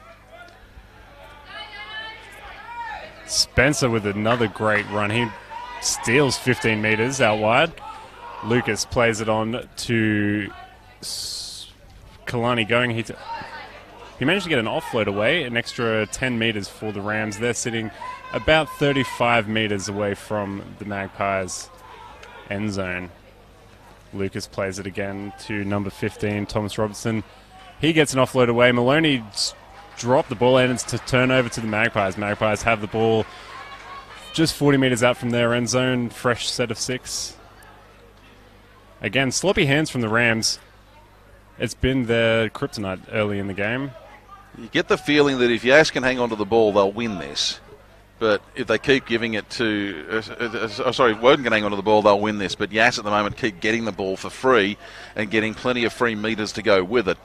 B: Spencer with another great run. He steals 15 metres out wide. Lucas plays it on to Kalani going. He managed to get an offload away, an extra 10 metres for the Rams. They're sitting about 35 metres away from the Magpies end zone. Lucas plays it again to number 15, Thomas Robertson. He gets an offload away. Maloney dropped the ball and it's to turn over to the Magpies. Magpies have the ball just 40 metres out from their end zone. Fresh set of 6. Again, sloppy hands from the Rams. It's been their kryptonite early in the game.
A: You get the feeling that if Yass can hang on to the ball, they'll win this. But if they keep giving it to... Woden can hang on to the ball, they'll win this. But Yass at the moment keep getting the ball for free and getting plenty of free metres to go with it.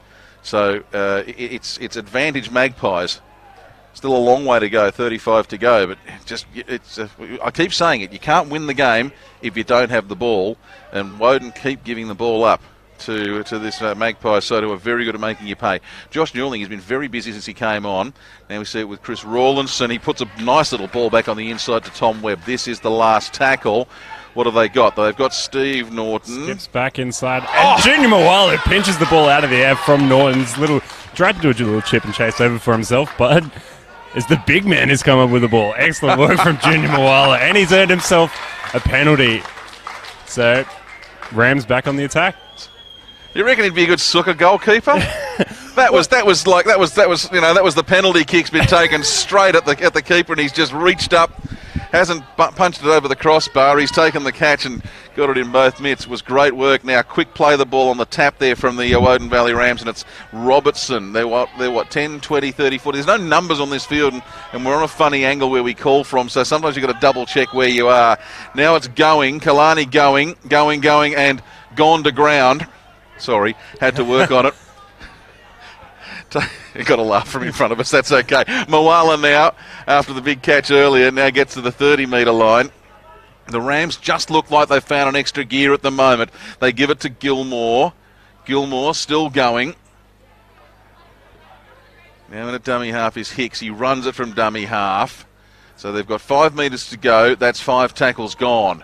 A: So it's advantage Magpies. Still a long way to go, 35 to go. But I keep saying it, you can't win the game if you don't have the ball. And Woden keep giving the ball up to this Magpies side, who are very good at making you pay. Josh Newling has been very busy since he came on. Now we see it with Chris Rawlinson. He puts a nice little ball back on the inside to Tom Webb. This is the last tackle. What have they got? They've got Steve Norton.
B: Skips back inside. And Junior Mawala pinches the ball out of the air from Norton's tried to do a little chip and chase over for himself, but it's the big man who's come up with the ball. Excellent work from Junior Mawala, and he's earned himself a penalty. So, Rams back on the attack.
A: You reckon he'd be a good Sucker goalkeeper? That was the penalty kick's been taken straight at the keeper, and he's just reached up, hasn't punched it over the crossbar. He's taken the catch and got it in both mitts. It was great work. Now, quick play the ball on the tap there from the Woden Valley Rams, and it's Robertson. They're what 10, 20, 30, 40. There's no numbers on this field, and we're on a funny angle where we call from, so sometimes you've got to double check where you are. Now it's going. Kalani going, and gone to ground. Sorry, had to work on it. You've got a laugh from in front of us, that's okay. Mawala now, after the big catch earlier, now gets to the 30-metre line. The Rams just look like they've found an extra gear at the moment. They give it to Gilmore. Gilmore still going. Now in a dummy half is Hicks. He runs it from dummy half. So they've got 5 metres to go. That's 5 tackles gone.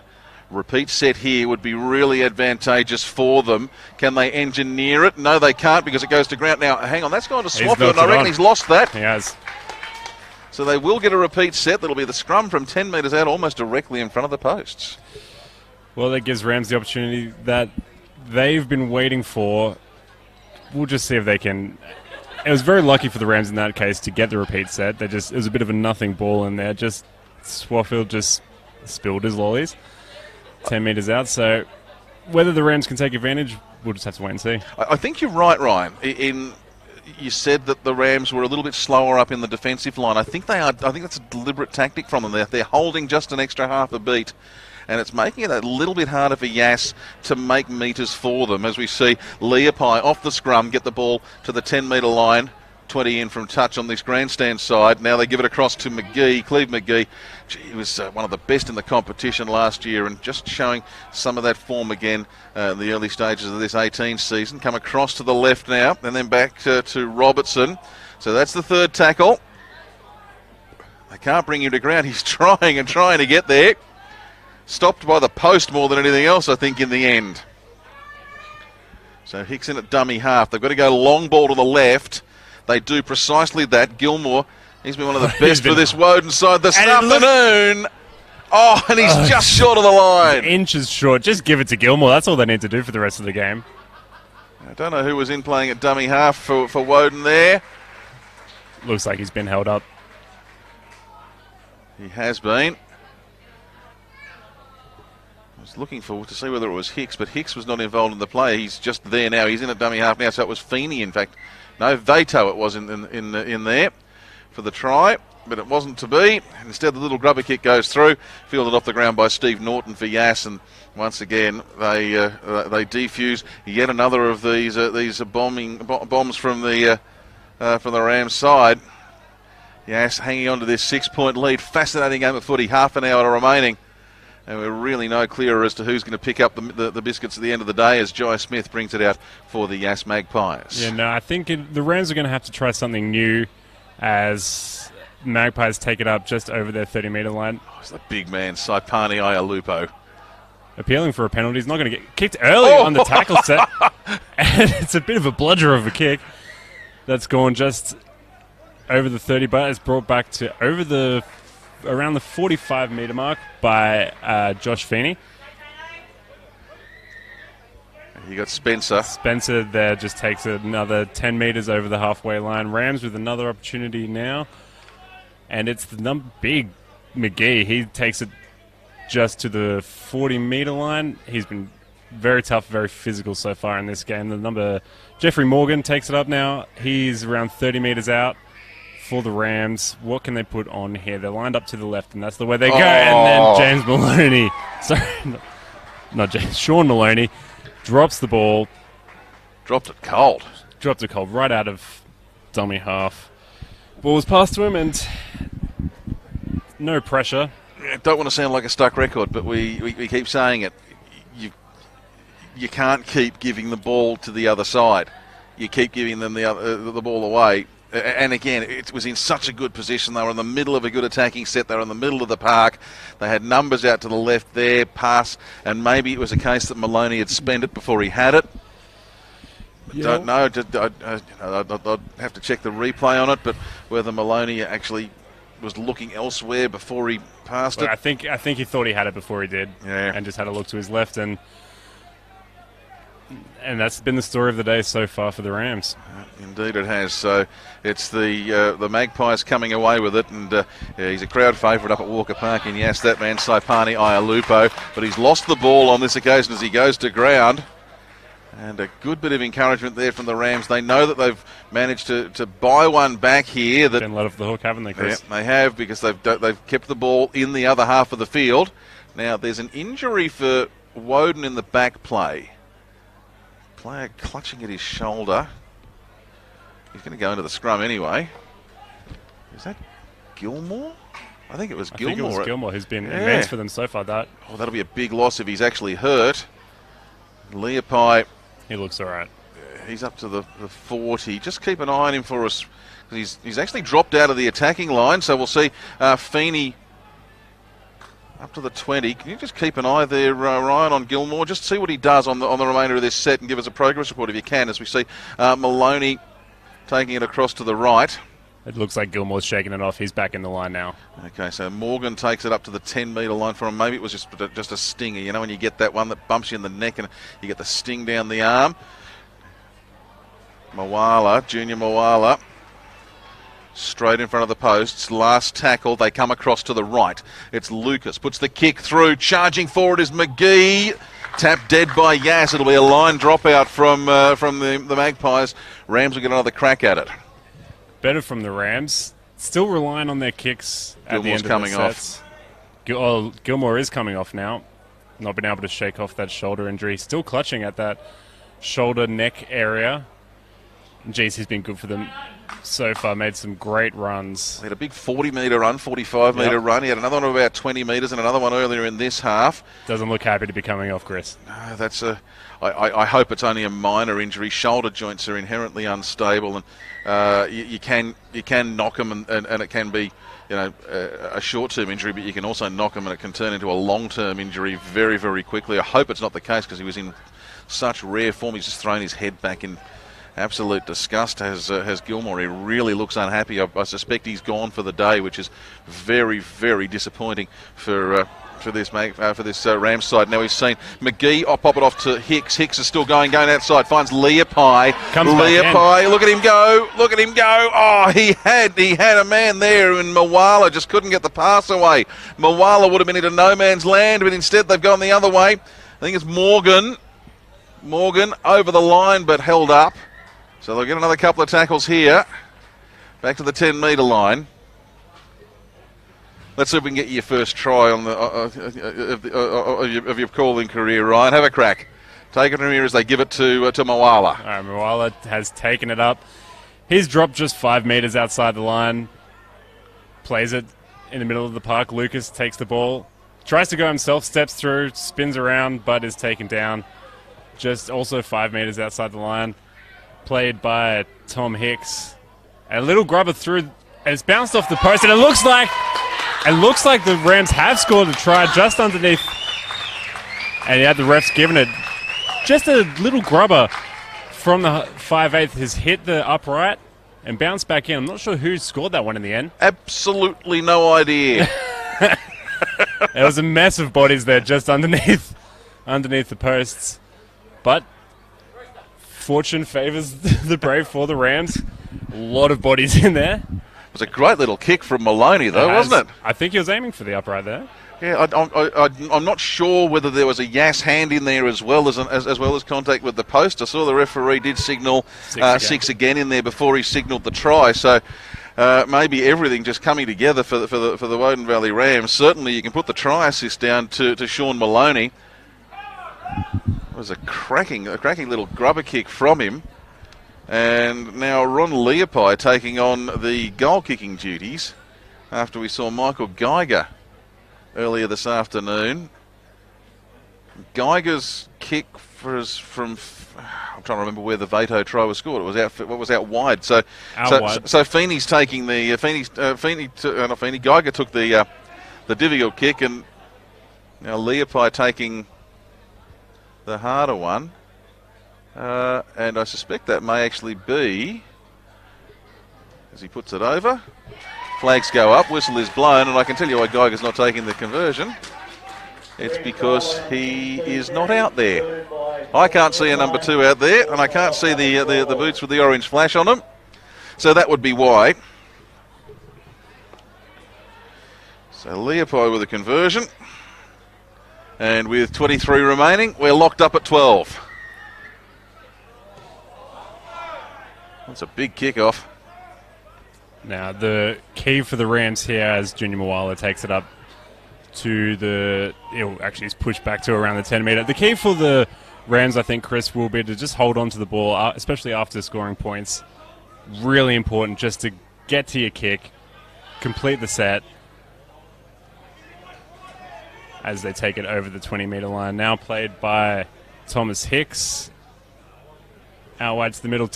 A: Repeat set here would be really advantageous for them. Can they engineer it? No, they can't, because it goes to ground. Now, hang on, that's gone to Swafford, and I reckon he's lost that.
B: He has.
A: So they will get a repeat set. That'll be the scrum from 10 metres out, almost directly in front of the posts.
B: Well, that gives Rams the opportunity that they've been waiting for. We'll just see if they can. It was very lucky for the Rams in that case to get the repeat set. It was a bit of a nothing ball in there. Swaffield just spilled his lollies 10 metres out. So whether the Rams can take advantage, we'll just have to wait and see.
A: I think you're right, Ryan. You said that the Rams were a little bit slower up in the defensive line. I think they are. I think that's a deliberate tactic from them. They're holding just an extra half a beat, and it's making it a little bit harder for Yass to make metres for them. As we see Leapai off the scrum, get the ball to the 10-metre line, 20 in from touch on this grandstand side. Now they give it across to McGee, Cleve McGee. He was one of the best in the competition last year, and just showing some of that form again in the early stages of this 18 season. Come across to the left now, and then back to Robertson. So that's the third tackle. They can't bring him to ground. He's trying to get there. Stopped by the post more than anything else, I think, in the end. So Hicks in at dummy half. They've got to go long ball to the left. They do precisely that. Gilmore, he's been one of the best for this Woden side this afternoon. And he's just short of the line.
B: Inches short. Just give it to Gilmore. That's all they need to do for the rest of the game.
A: I don't know who was in playing at dummy half for Woden there.
B: Looks like he's been held up.
A: He has been. I was looking to see whether it was Hicks, but Hicks was not involved in the play. He's just there now. He's in at dummy half now, so it was Feeney, in fact. No, Vato it was in there for the try, but it wasn't to be. Instead, the little grubber kick goes through, fielded off the ground by Steve Norton for Yass, and once again they defuse yet another of these bombs from the Rams side. Yass hanging on to this 6-point lead. Fascinating game of footy. Half an hour remaining. And we're really no clearer as to who's going to pick up the biscuits at the end of the day as Jai Smith brings it out for the Yass Magpies.
B: Yeah, no, I think the Rams are going to have to try something new, as Magpies take it up just over their 30-metre line.
A: Oh, it's the big man, Saipani Ialupo.
B: Appealing for a penalty. He's not going to get kicked early on the tackle set. And it's a bit of a bludger of a kick. That's gone just over the 30, but it's brought back to around the 45-metre mark by Josh Feeney.
A: You got Spencer.
B: Spencer there just takes another 10 metres over the halfway line. Rams with another opportunity now. And it's the big McGee. He takes it just to the 40-metre line. He's been very tough, very physical so far in this game. The number Jeffrey Morgan takes it up now. He's around 30 metres out for the Rams. What can they put on here? They're lined up to the left, and that's the way they go. And then James Maloney, not James, Sean Maloney drops the ball.
A: Dropped it cold
B: Right out of dummy half. Ball was passed to him, and no pressure.
A: I don't want to sound like a stuck record, but we keep saying it. You can't keep giving the ball to the other side. You keep giving them the ball away. And again, it was in such a good position. They were in the middle of a good attacking set. They were in the middle of the park. They had numbers out to the left there, pass, and maybe it was a case that Maloney had spent it before he had it. Yeah. Don't know. I'd have to check the replay on it, but whether Maloney actually was looking elsewhere before he passed it.
B: I think he thought he had it before he did, and just had a look to his left, and that's been the story of the day so far for the Rams.
A: Indeed it has. So it's the Magpies coming away with it, and he's a crowd favourite up at Walker Park in Yass, that man Saipani Ialupo, but he's lost the ball on this occasion as he goes to ground. And a good bit of encouragement there from the Rams. They know that they've managed to buy one back here. That
B: been let off the hook, haven't they, Chris?
A: Yeah, they have, because they've kept the ball in the other half of the field. Now, there's an injury for Woden in the back play. Player clutching at his shoulder. He's going to go into the scrum anyway. Is that Gilmore? I think it was Gilmore.
B: I think it was Gilmore who's been immense for them so far.
A: That'll be a big loss if he's actually hurt. Leopai.
B: He looks all right.
A: He's up to the 40. Just keep an eye on him for us, because he's actually dropped out of the attacking line. So we'll see Feeney up to the 20. Can you just keep an eye there, Ryan, on Gilmore? Just see what he does on the remainder of this set and give us a progress report if you can, as we see Maloney taking it across to the right.
B: It looks like Gilmore's shaking it off. He's back in the line now.
A: Okay, so Morgan takes it up to the 10-metre line for him. Maybe it was just a stinger. You know, when you get that one that bumps you in the neck and you get the sting down the arm. Junior Mawala, straight in front of the posts. Last tackle, they come across to the right. It's Lucas, puts the kick through. Charging forward is McGee. Tapped dead by Yass. It'll be a line dropout from the Magpies. Rams will get another crack at it.
B: Better from the Rams. Still relying on their kicks at the end of the sets. Gilmore is coming off now. Not been able to shake off that shoulder injury. Still clutching at that shoulder neck area. Geez, he's been good for them so far. Made some great runs.
A: He had a big 40-metre run, 45-metre run. He had another one of about 20 metres and another one earlier in this half.
B: Doesn't look happy to be coming off, Chris.
A: No, I hope it's only a minor injury. Shoulder joints are inherently unstable, and you can knock them, and it can be, you know, a short-term injury, but you can also knock them and it can turn into a long-term injury very, very quickly. I hope it's not the case, because he was in such rare form. He's just thrown his head back in absolute disgust, has Gilmore. He really looks unhappy. I suspect he's gone for the day, which is very, very disappointing for this Rams side. Now we've seen McGee pop it off to Hicks. Hicks is still going outside, finds Leopai. Leopai, look at him go. Look at him go. Oh, he had a man there, and Mawala just couldn't get the pass away. Mawala would have been into no man's land, but instead they've gone the other way. I think it's Morgan over the line, but held up. So they'll get another couple of tackles here. Back to the 10-metre line. Let's see if we can get your first try on of your calling career, Ryan. Have a crack. Take it from here as they give it to Mawala.
B: All right, Mawala has taken it up. He's dropped just 5 metres outside the line. Plays it in the middle of the park. Lucas takes the ball. Tries to go himself, steps through, spins around, but is taken down. Just also 5 metres outside the line. Played by Tom Hicks. A little grubber through And it's bounced off the post, and it looks like the Rams have scored a try just underneath. And yeah, the ref's given it just a little grubber from the 5/8 has hit the upright and bounced back in. I'm not sure who scored that one in the end.
A: Absolutely no idea.
B: There was a mess of bodies there just underneath the posts. But fortune favours the brave for the Rams. A lot of bodies in there.
A: It was a great little kick from Maloney, though, wasn't it?
B: I think he was aiming for the upright there.
A: Yeah, I'm not sure whether there was a Yass hand in there as well as contact with the post. I saw the referee did signal six again in there before he signalled the try. So maybe everything just coming together for the Woden Valley Rams. Certainly, you can put the try assist down to Sean Maloney. It was a cracking little grubber kick from him. And now Ron Leopi taking on the goal kicking duties after we saw Michael Geiger earlier this afternoon. Geiger's kick I'm trying to remember where the Veto try was scored. It was out wide. So Feeney's taking the Geiger took the difficult kick, and now Leopi taking the harder one. And I suspect that may actually be, as he puts it over, flags go up, whistle is blown, and I can tell you why Geiger's not taking the conversion. It's because he is not out there. I can't see a number 2 out there, and I can't see the boots with the orange flash on them. So that would be why. So Leopi with a conversion. And with 23 remaining, we're locked up at 12. That's a big kickoff.
B: Now, the key for the Rams here as Junior Mawala takes it up to he's pushed back to around the 10 metre. The key for the Rams, I think, Chris, will be to just hold on to the ball, especially after scoring points. Really important just to get to your kick, complete the set as they take it over the 20 metre line. Now played by Thomas Hicks. Out wide to the middle,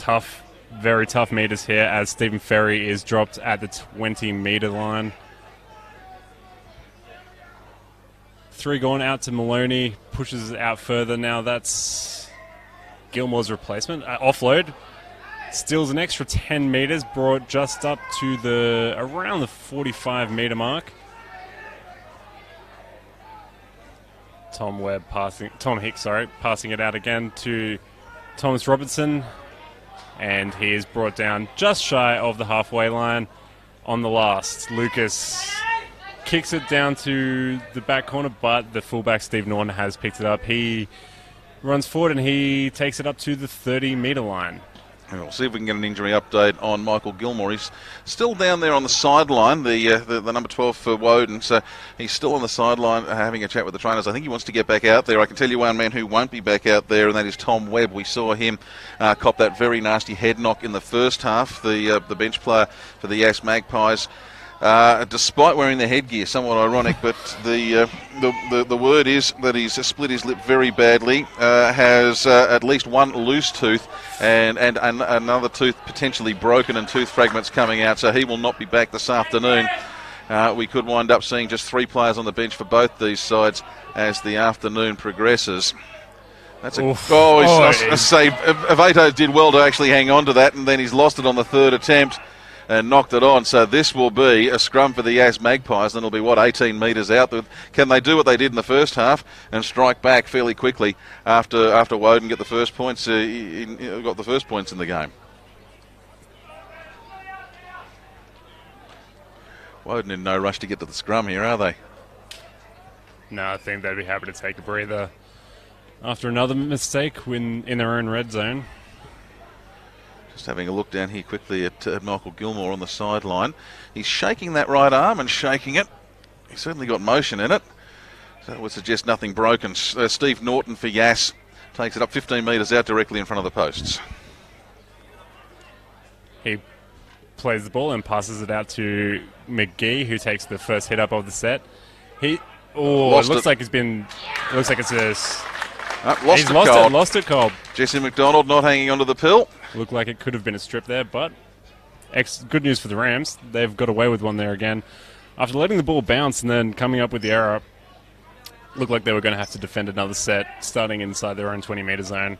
B: very tough meters here as Stephen Ferry is dropped at the 20 metre line. 3 gone out to Maloney, pushes it out further. Now that's Gilmore's replacement. Offload, steals an extra 10 metres, brought just up to around the 45 metre mark. Tom Hicks passing it out again to Thomas Robertson. And he is brought down just shy of the halfway line on the last. Lucas kicks it down to the back corner, but the fullback Steve Norton has picked it up. He runs forward and he takes it up to the 30 metre line.
A: And we'll see if we can get an injury update on Michael Gilmore. He's still down there on the sideline, the number 12 for Woden. So he's still on the sideline having a chat with the trainers. I think he wants to get back out there. I can tell you one man who won't be back out there, and that is Tom Webb. We saw him cop that very nasty head knock in the first half, the bench player for the Yass Magpies. Despite wearing the headgear, somewhat ironic, but the word is that he's split his lip very badly, has at least one loose tooth and another tooth potentially broken and tooth fragments coming out, so he will not be back this afternoon. We could wind up seeing just 3 players on the bench for both these sides as the afternoon progresses. That's I say Aveto did well to actually hang on to that, and then he's lost it on the 3rd attempt and knocked it on. So this will be a scrum for the Yass Magpies, and it'll be 18 metres out. Can they do what they did in the first half and strike back fairly quickly after Woden get the first points? Got the first points in the game. Woden in no rush to get to the scrum here, are they?
B: No, I think they'd be happy to take a breather after another mistake in their own red zone.
A: Just having a look down here quickly at Michael Gilmore on the sideline. He's shaking that right arm and shaking it. He's certainly got motion in it. So that would suggest nothing broken. Steve Norton for Yass takes it up 15 metres out directly in front of the posts.
B: He plays the ball and passes it out to McGee, who takes the first hit up of the set. It looks like it's lost it, Cobb.
A: Jesse McDonald not hanging onto the pill.
B: Looked like it could have been a strip there, but good news for the Rams. They've got away with one there again. After letting the ball bounce and then coming up with the error, looked like they were going to have to defend another set, starting inside their own 20-meter zone.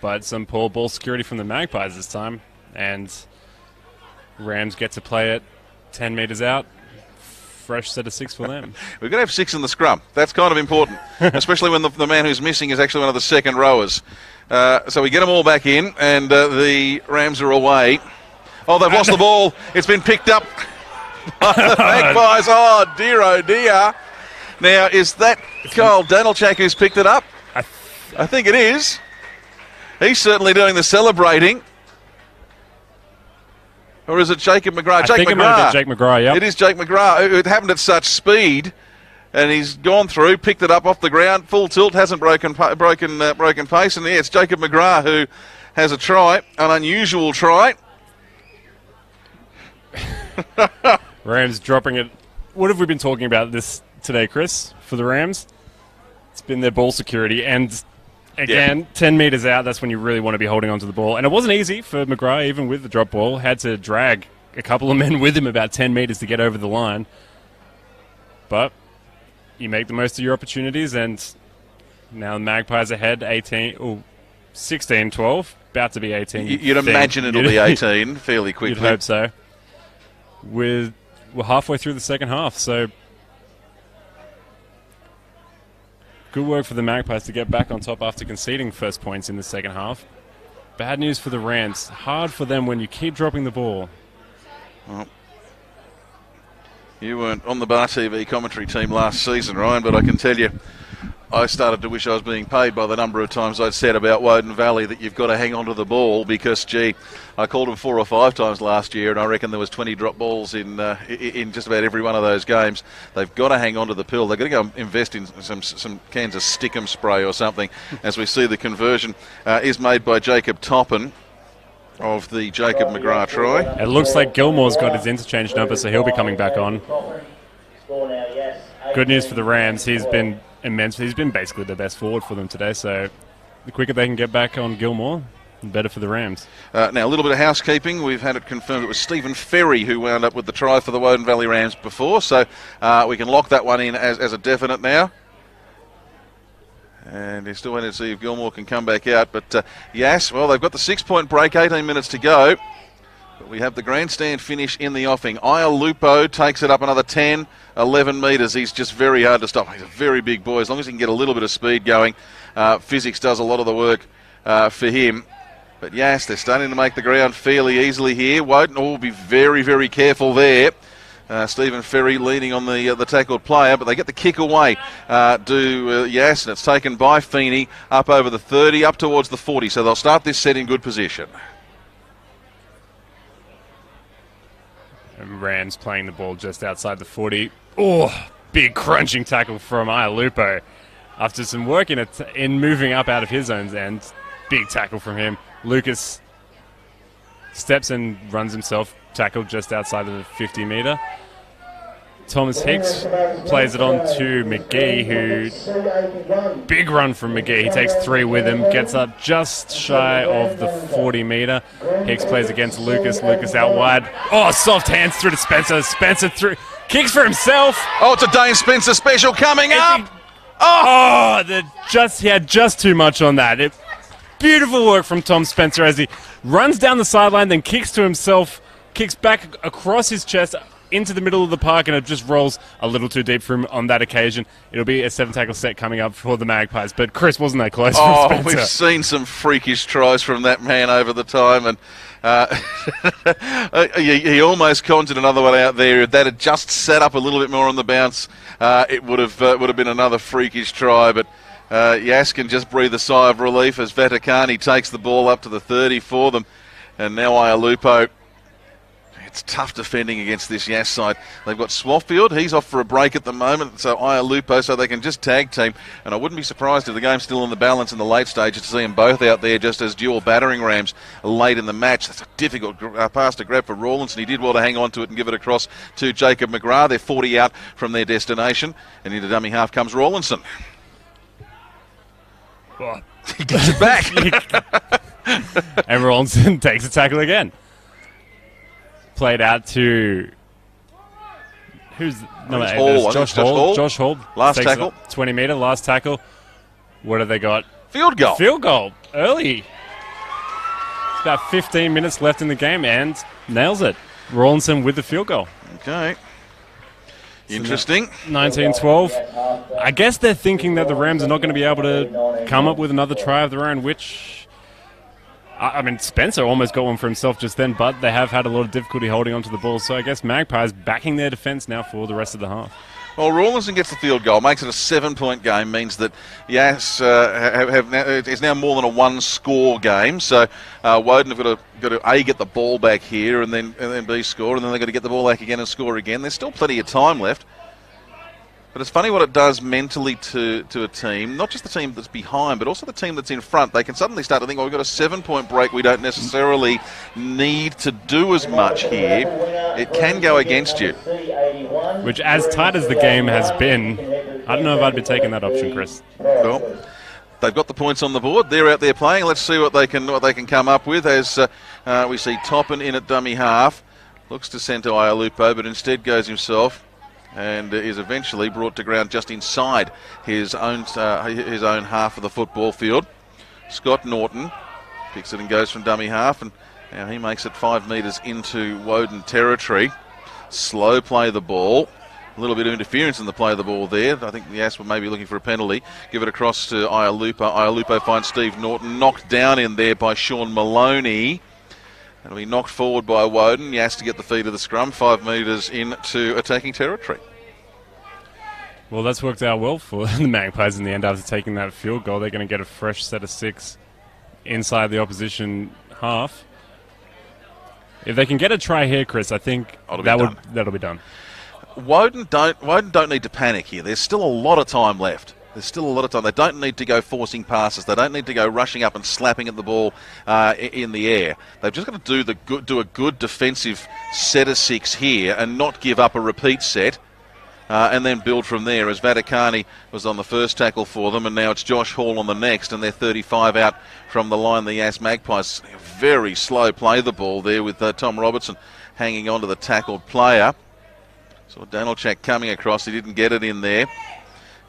B: But some poor ball security from the Magpies this time, and Rams get to play it 10 meters out. Fresh set of 6 for them.
A: We're going to have 6 in the scrum. That's kind of important, especially when the man who's missing is actually one of the second rowers. So we get them all back in, and the Rams are away. Oh, they've lost the ball. It's been picked up by the Magpies. Oh, dear, oh, dear. Now, is that Kyle Danilchak who's picked it up? I think it is. He's certainly doing the celebrating. Or is it Jacob McGrath?
B: I think it might have been Jake McGrath, yeah.
A: It is Jake McGrath. It happened at such speed, and he's gone through, picked it up off the ground, full tilt, hasn't broken pace, and yeah, it's Jacob McGrath who has a try, an unusual try.
B: Rams dropping it. What have we been talking about this today, Chris, for the Rams? It's been their ball security, and again, 10 metres out, that's when you really want to be holding on to the ball. And it wasn't easy for McGrath, even with the drop ball. Had to drag a couple of men with him about 10 metres to get over the line. But you make the most of your opportunities, and now the Magpies ahead, 16-12, about to be 18.
A: You'd imagine it'll be 18 fairly quickly.
B: You'd hope so. We're halfway through the second half, so good work for the Magpies to get back on top after conceding first points in the second half. Bad news for the Rams. Hard for them when you keep dropping the ball.
A: Well, you weren't on the Bar TV commentary team last season, Ryan, but I can tell you I started to wish I was being paid by the number of times I'd said about Woden Valley that you've got to hang on to the ball because, gee, I called them 4 or 5 times last year and I reckon there was 20 drop balls in just about every one of those games. They've got to hang on to the pill. They've got to go invest in some cans of Stickum spray or something as we see the conversion is made by Jacob Toppin of the Jacob McGrath try.
B: It looks like Gilmore's got his interchange number, so he'll be coming back on. Good news for the Rams. He's been immense. He's been basically the best forward for them today, so the quicker they can get back on Gilmore, the better for the Rams.
A: Now, a little bit of housekeeping. We've had it confirmed it was Stephen Ferry who wound up with the try for the Woden Valley Rams before, so we can lock that one in as a definite now. And he's still waiting to see if Gilmore can come back out. But Yass, well, they've got the 6-point break, 18 minutes to go. But we have the grandstand finish in the offing. Ialupo takes it up another 10, 11 metres. He's just very hard to stop. He's a very big boy. As long as he can get a little bit of speed going, physics does a lot of the work for him. But Yass, they're starting to make the ground fairly easily here. Woden will be very, very careful there. Stephen Ferry leaning on the tackled player, but they get the kick away Yass, and it's taken by Feeney up over the 30, up towards the 40. So they'll start this set in good position.
B: And Rams playing the ball just outside the 40. Oh, big crunching tackle from Ialupo. After some work in moving up out of his own end, big tackle from him. Lucas steps and runs himself, tackled just outside of the 50-metre. Thomas Hicks plays it on to McGee, who... Big run from McGee. He takes 3 with him, gets up just shy of the 40-metre. Hicks plays against Lucas. Lucas out wide. Oh, soft hands through to Spencer. Spencer through. Kicks for himself.
A: Oh, it's a Dane Spencer special coming up.
B: He had just too much on that. Beautiful work from Tom Spencer as he runs down the sideline, then kicks to himself, kicks back across his chest into the middle of the park, and it just rolls a little too deep for him on that occasion. It'll be a 7-tackle set coming up for the Magpies. But Chris, wasn't that close from Spencer?
A: We've seen some freakish tries from that man over the time, and he almost conjured another one out there. If that had just set up a little bit more on the bounce, it would have been another freakish try. But Yass can just breathe a sigh of relief as Vaticani takes the ball up to the 30 for them. And now Ialupo. It's tough defending against this Yass side. They've got Swaffield. He's off for a break at the moment. So Ialupo, so they can just tag team. And I wouldn't be surprised if the game's still in the balance in the late stages to see them both out there just as dual battering rams late in the match. That's a difficult pass to grab for Rawlinson. He did well to hang on to it and give it across to Jacob McGrath. They're 40 out from their destination. And into dummy half comes Rawlinson.
B: Oh.
A: He gets it back.
B: And Rawlinson takes a tackle again. played out to... Who's number 8?
A: Hall,
B: Josh Hall. Josh Hall.
A: Last tackle.
B: 20 metre, last tackle. What have they got?
A: Field goal.
B: Field goal. Early. It's about 15 minutes left in the game and nails it. Rawlinson with the field goal.
A: Okay. Interesting.
B: 19-12. I guess they're thinking that the Rams are not going to be able to come up with another try of their own, which... I mean, Spencer almost got one for himself just then, but they have had a lot of difficulty holding onto the ball. So I guess Magpies backing their defence now for the rest of the half. Well,
A: Rawlinson gets the field goal, makes it a 7-point game, means that Yass is now more than a one-score game. So Woden have got to A, get the ball back here and then B, score, and then they've got to get the ball back again and score again. There's still plenty of time left. But it's funny what it does mentally to a team, not just the team that's behind, but also the team that's in front. They can suddenly start to think, we've got a 7-point break. We don't necessarily need to do as much here. It can go against you.
B: Which, as tight as the game has been, I don't know if I'd be taking that option, Chris.
A: Well, they've got the points on the board. They're out there playing. Let's see what they can come up with as we see Toppin in at dummy half. Looks to send to Ialupo, but instead goes himself. And is eventually brought to ground just inside his own half of the football field. Scott Norton picks it and goes from dummy half, and now he makes it 5 metres into Woden territory. Slow play the ball. A little bit of interference in the play of the ball there. I think the Yass were maybe looking for a penalty. Give it across to Ialupo. Ialupo finds Steve Norton, knocked down in there by Sean Maloney. It'll be knocked forward by Woden. Yass to get the feed of the scrum, 5 metres into attacking territory.
B: Well, that's worked out well for the Magpies in the end. After taking that field goal, they're going to get a fresh set of 6 inside the opposition half. If they can get a try here, Chris, I think that'll be done.
A: Woden don't need to panic here. There's still a lot of time left. There's still a lot of time. They don't need to go forcing passes. They don't need to go rushing up and slapping at the ball in the air. They've just got to do a good defensive set of 6 here and not give up a repeat set and then build from there, as Vaticani was on the first tackle for them, and now it's Josh Hall on the next, and they're 35 out from the line. The Yass Magpies very slow play the ball there with Tom Robertson hanging on to the tackled player. So Danilchak coming across. He didn't get it in there.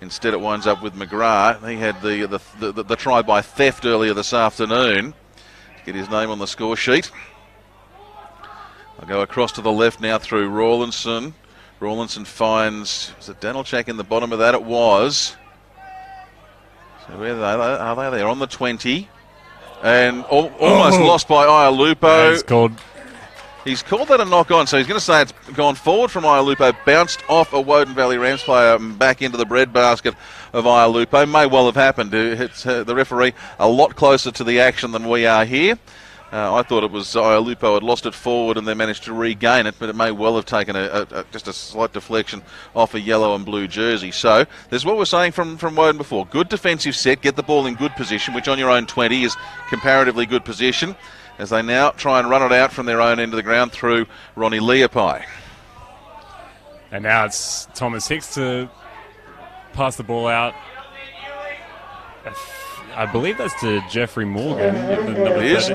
A: Instead, it winds up with McGrath. He had the try by theft earlier this afternoon. Get his name on the score sheet. I'll go across to the left now through Rawlinson. Rawlinson finds, was it Danilchak in the bottom of that? It was. So where are they? They're on the 20. And almost lost by Ialupo. He's called that a knock-on, so he's going to say it's gone forward from Ialupo, bounced off a Woden Valley Rams player and back into the breadbasket of Ialupo. May well have happened. It's the referee a lot closer to the action than we are here. I thought it was Ialupo had lost it forward and then managed to regain it, but it may well have taken just a slight deflection off a yellow and blue jersey. So there's what we're saying from Woden before. Good defensive set, get the ball in good position, which on your own 20 is comparatively good position, as they now try and run it out from their own end of the ground through Ronnie Leapai.
B: And now it's Thomas Hicks to pass the ball out. I believe that's to Jeffrey Morgan.
A: It is.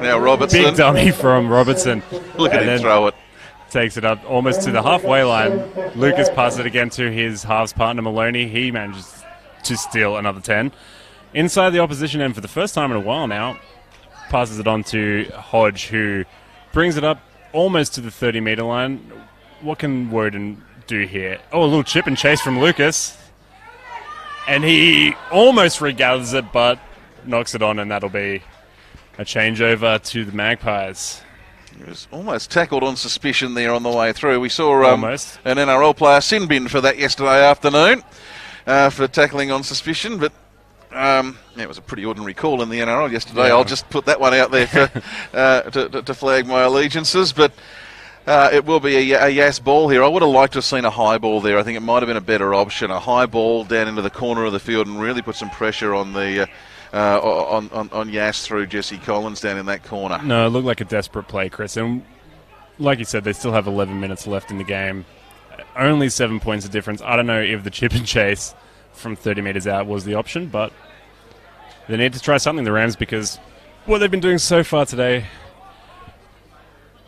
A: Now Robertson.
B: Big dummy from Robertson.
A: Look at him throw it.
B: Takes it up almost to the halfway line. Lucas passes it again to his halves partner Maloney. He manages to steal another 10. Inside the opposition end for the first time in a while now. Passes it on to Hodge, who brings it up almost to the 30-metre line. What can Woden do here? Oh, a little chip and chase from Lucas. And he almost regathers it, but knocks it on, and that'll be a changeover to the Magpies.
A: He was almost tackled on suspicion there on the way through. We saw an NRL player sin bin for that yesterday afternoon for tackling on suspicion, but it was a pretty ordinary call in the NRL yesterday. Yeah. I'll just put that one out there for, to flag my allegiances, but it will be a Yass ball here. I would have liked to have seen a high ball there. I think it might have been a better option. A high ball down into the corner of the field and really put some pressure on the on Yass through Jesse Collins down in that corner.
B: No, it looked like a desperate play, Chris. And like you said, they still have 11 minutes left in the game. Only 7 points of difference. I don't know if the chip and chase from 30 metres out was the option, but they need to try something, the Rams, because what they've been doing so far today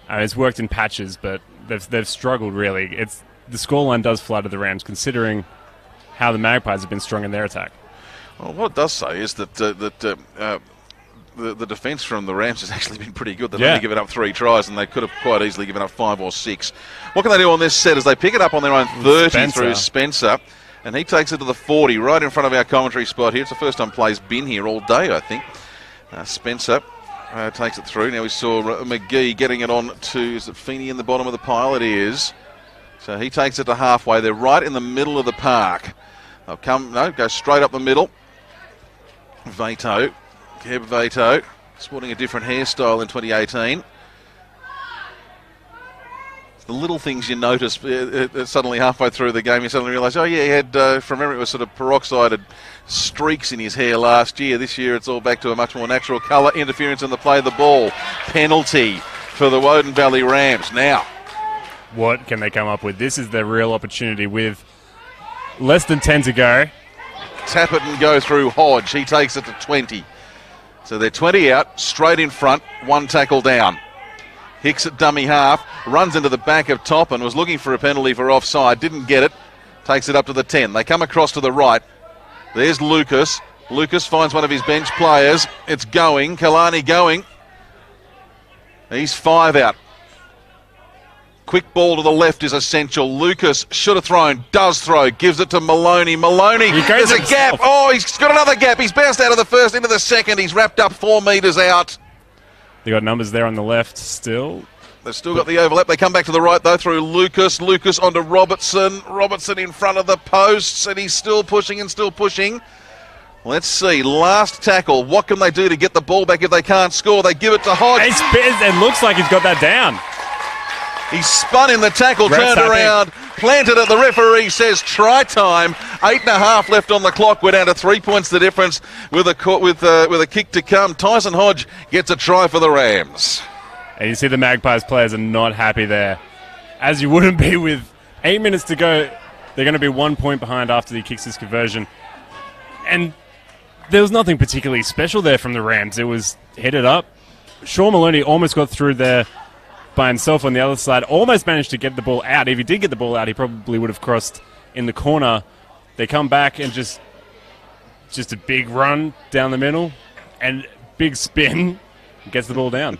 B: It's worked in patches, but they've struggled really. The scoreline does flatter the Rams, considering how the Magpies have been strong in their attack.
A: Well, what it does say is that the defence from the Rams has actually been pretty good. They've only given up 3 tries, and they could have quite easily given up 5 or 6. What can they do on this set as they pick it up on their own 30 through Spencer, and he takes it to the 40, right in front of our commentary spot here. It's the first time play's been here all day, I think. Spencer takes it through. Now we saw McGee getting it on to, is it Feeney in the bottom of the pile? It is. So he takes it to halfway. They're right in the middle of the park. They'll go straight up the middle. Keb Vato, sporting a different hairstyle in 2018. The little things you notice suddenly halfway through the game, you suddenly realise, oh yeah, he had, from memory, it was sort of peroxided streaks in his hair last year. This year it's all back to a much more natural colour. Interference in the play of the ball. Penalty for the Woden Valley Rams. Now,
B: what can they come up with? This is their real opportunity with less than 10 to go.
A: Tap it and go through Hodge. He takes it to 20. So they're 20 out, straight in front, 1 tackle down. Hicks at dummy half, runs into the back of Toppin, was looking for a penalty for offside, didn't get it, takes it up to the 10. They come across to the right. There's Lucas. Lucas finds one of his bench players. It's going. Kalani going. He's 5 out. Quick ball to the left is essential. Lucas should have thrown, does throw, gives it to Maloney. Maloney, there's a gap. Oh, he's got another gap. He's bounced out of the first into the second. He's wrapped up 4 metres out.
B: They got numbers there on the left still.
A: They've still got the overlap. They come back to the right, though, through Lucas. Lucas onto Robertson. Robertson in front of the posts, and he's still pushing and still pushing. Let's see. Last tackle. What can they do to get the ball back if they can't score? They give it to Hodge.
B: It looks like he's got that down.
A: He spun in the tackle, turned around, planted it. The referee says try time. 8.5 left on the clock. We're down to 3 points the difference with a kick to come. Tyson Hodge gets a try for the Rams.
B: And you see the Magpies players are not happy there. As you wouldn't be with 8 minutes to go. They're going to be 1 point behind after he kicks his conversion. And there was nothing particularly special there from the Rams. It was hit it up. Sean Maloney almost got through there by himself on the other side. Almost managed to get the ball out. If he did get the ball out, he probably would have crossed in the corner. They come back and just a big run down the middle and big spin. Gets the ball down.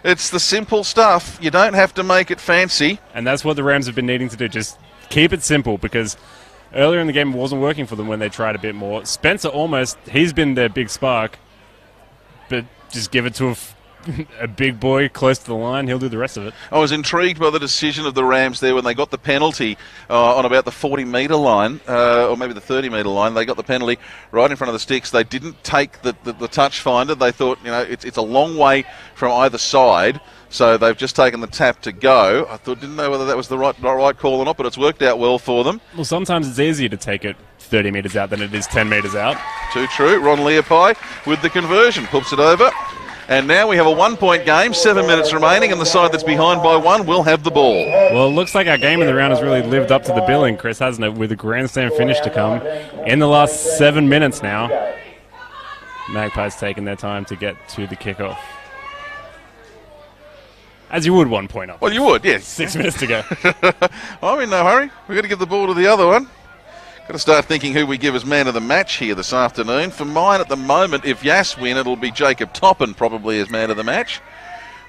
A: It's the simple stuff. You don't have to make it fancy.
B: And that's what the Rams have been needing to do. Just keep it simple, because earlier in the game it wasn't working for them when they tried a bit more. Spencer he's been their big spark, but just give it to a big boy close to the line. He'll do the rest of it. I
A: was intrigued by the decision of the Rams there when they got the penalty on about the 40-metre line, or maybe the 30-metre line. They got the penalty right in front of the sticks. They didn't take the touch finder. They thought, it's a long way from either side, so they've just taken the tap to go. Didn't know whether that was the right call or not, but it's worked out well for them.
B: Well, sometimes it's easier to take it 30 metres out than it is 10 metres out.
A: Too true. Ron Leopai with the conversion. Puts it over. And now we have a 1-point game, 7 minutes remaining, and the side that's behind by 1 will have the ball.
B: Well, it looks like our game in the round has really lived up to the billing, Chris, hasn't it, with a grandstand finish to come in the last 7 minutes now. Magpies taking their time to get to the kickoff. As you would 1 point up.
A: Well, you would, yes.
B: 6 minutes to go.
A: I'm in no hurry. We've got to give the ball to the other one. Got to start thinking who we give as man of the match here this afternoon. For mine at the moment, if Yass win, it'll be Jacob Toppin probably as man of the match.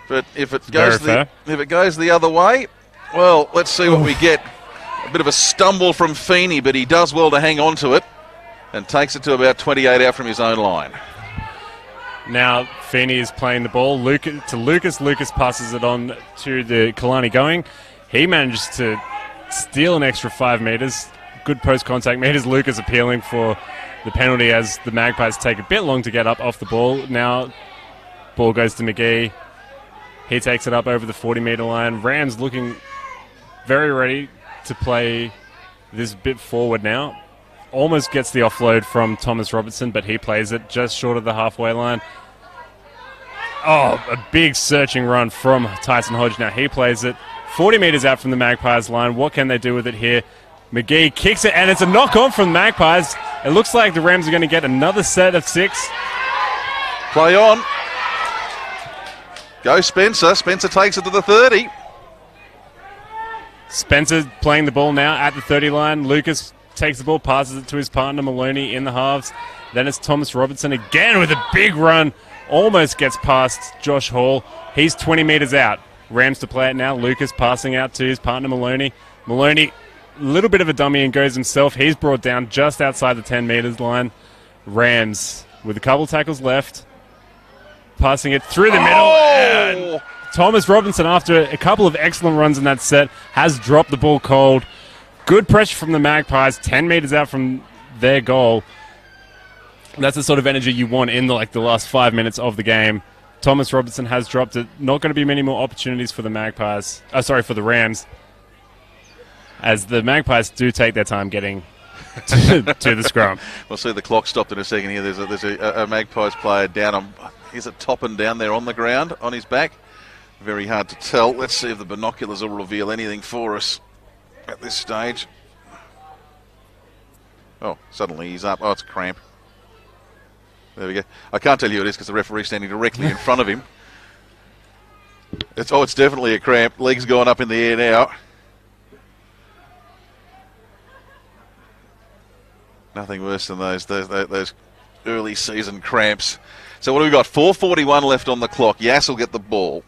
A: But if it goes the other way, well, let's see what we get. A bit of a stumble from Feeney, but he does well to hang on to it and takes it to about 28 out from his own line.
B: Now Feeney is playing the ball to Lucas. Lucas passes it on to the Kalani going. He manages to steal an extra 5 metres. Good post-contact meters. Lucas appealing for the penalty as the Magpies take a bit long to get up off the ball. Now, ball goes to McGee. He takes it up over the 40-metre line. Rams looking very ready to play this bit forward now. Almost gets the offload from Thomas Robertson, but he plays it just short of the halfway line. Oh, a big searching run from Tyson Hodge. Now he plays it 40 metres out from the Magpies line. What can they do with it here? McGee kicks it, and it's a knock-on from the Magpies. It looks like the Rams are going to get another set of 6.
A: Play on. Go Spencer. Spencer takes it to the 30.
B: Spencer playing the ball now at the 30 line. Lucas takes the ball, passes it to his partner Maloney in the halves. Then it's Thomas Robertson again with a big run. Almost gets past Josh Hall. He's 20 metres out. Rams to play it now. Lucas passing out to his partner Maloney. Maloney, a little bit of a dummy and goes himself. He's brought down just outside the 10 metres line. Rams with a couple tackles left. Passing it through the middle. And Thomas Robinson, after a couple of excellent runs in that set, has dropped the ball cold. Good pressure from the Magpies, 10 metres out from their goal. That's the sort of energy you want in the last 5 minutes of the game. Thomas Robinson has dropped it. Not going to be many more opportunities for the Magpies. For the Rams. As the Magpies do take their time getting to the scrum.
A: We'll see the clock stopped in a second here. There's a Magpies player down on... He's a Toppin down there on the ground, on his back. Very hard to tell. Let's see if the binoculars will reveal anything for us at this stage. Oh, suddenly he's up. Oh, it's a cramp. There we go. I can't tell you who it is because the referee's standing directly in front of him. It's definitely a cramp. Legs going up in the air now. Nothing worse than those early season cramps. So what have we got? 4:41 left on the clock. Yass will get the ball.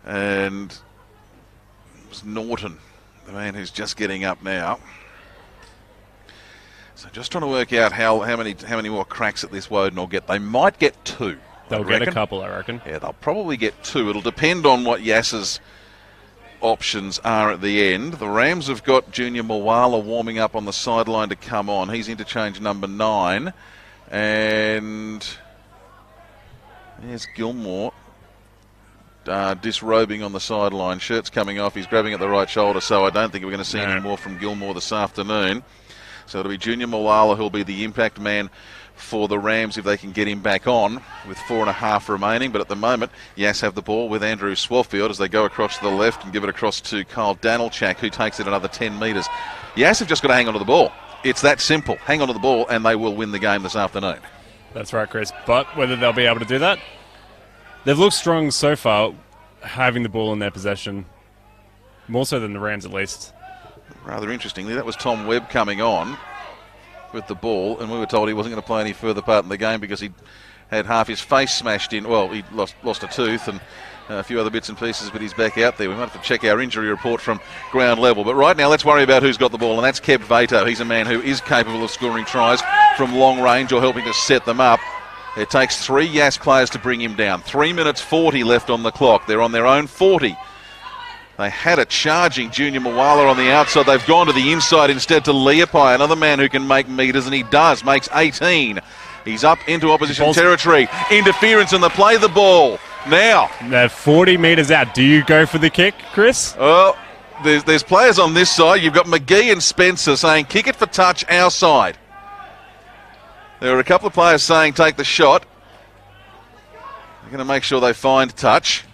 A: And it was Norton, the man who's just getting up now. So just trying to work out how many more cracks at this Woden will get. They might get 2.
B: They'll get a couple, I reckon.
A: Yeah, they'll probably get 2. It'll depend on what Yass's options are at the end. The Rams have got Junior Mawala warming up on the sideline to come on. He's interchange number 9. And there's Gilmore disrobing on the sideline. Shirt's coming off. He's grabbing at the right shoulder, so I don't think we're going to see any more from Gilmore this afternoon. So it'll be Junior Mawala who'll be the impact man for the Rams if they can get him back on with 4.5 remaining. But at the moment, Yass have the ball with Andrew Swaffield as they go across to the left and give it across to Kyle Danilchak, who takes it another 10 metres. Yass have just got to hang on to the ball. It's that simple. Hang on to the ball and they will win the game this afternoon.
B: That's right, Chris. But whether they'll be able to do that, they've looked strong so far, having the ball in their possession. More so than the Rams, at least.
A: Rather interestingly, that was Tom Webb coming on with the ball, and we were told he wasn't going to play any further part in the game because he had half his face smashed in. Well, he lost a tooth and a few other bits and pieces, but he's back out there. We might have to check our injury report from ground level. But right now, let's worry about who's got the ball, and that's Kev Vato. He's a man who is capable of scoring tries from long range or helping to set them up. It takes 3 Yass players to bring him down. 3 minutes 40 left on the clock. They're on their own 40. They had a charging Junior Mawala on the outside. They've gone to the inside instead to Leapai, another man who can make metres, and he does. Makes 18. He's up into opposition territory. Interference, and they play the ball. Now.
B: They're 40 metres out. Do you go for the kick, Chris?
A: Well, there's players on this side. You've got McGee and Spencer saying, kick it for touch, our side. There are a couple of players saying, take the shot. They're going to make sure they find touch.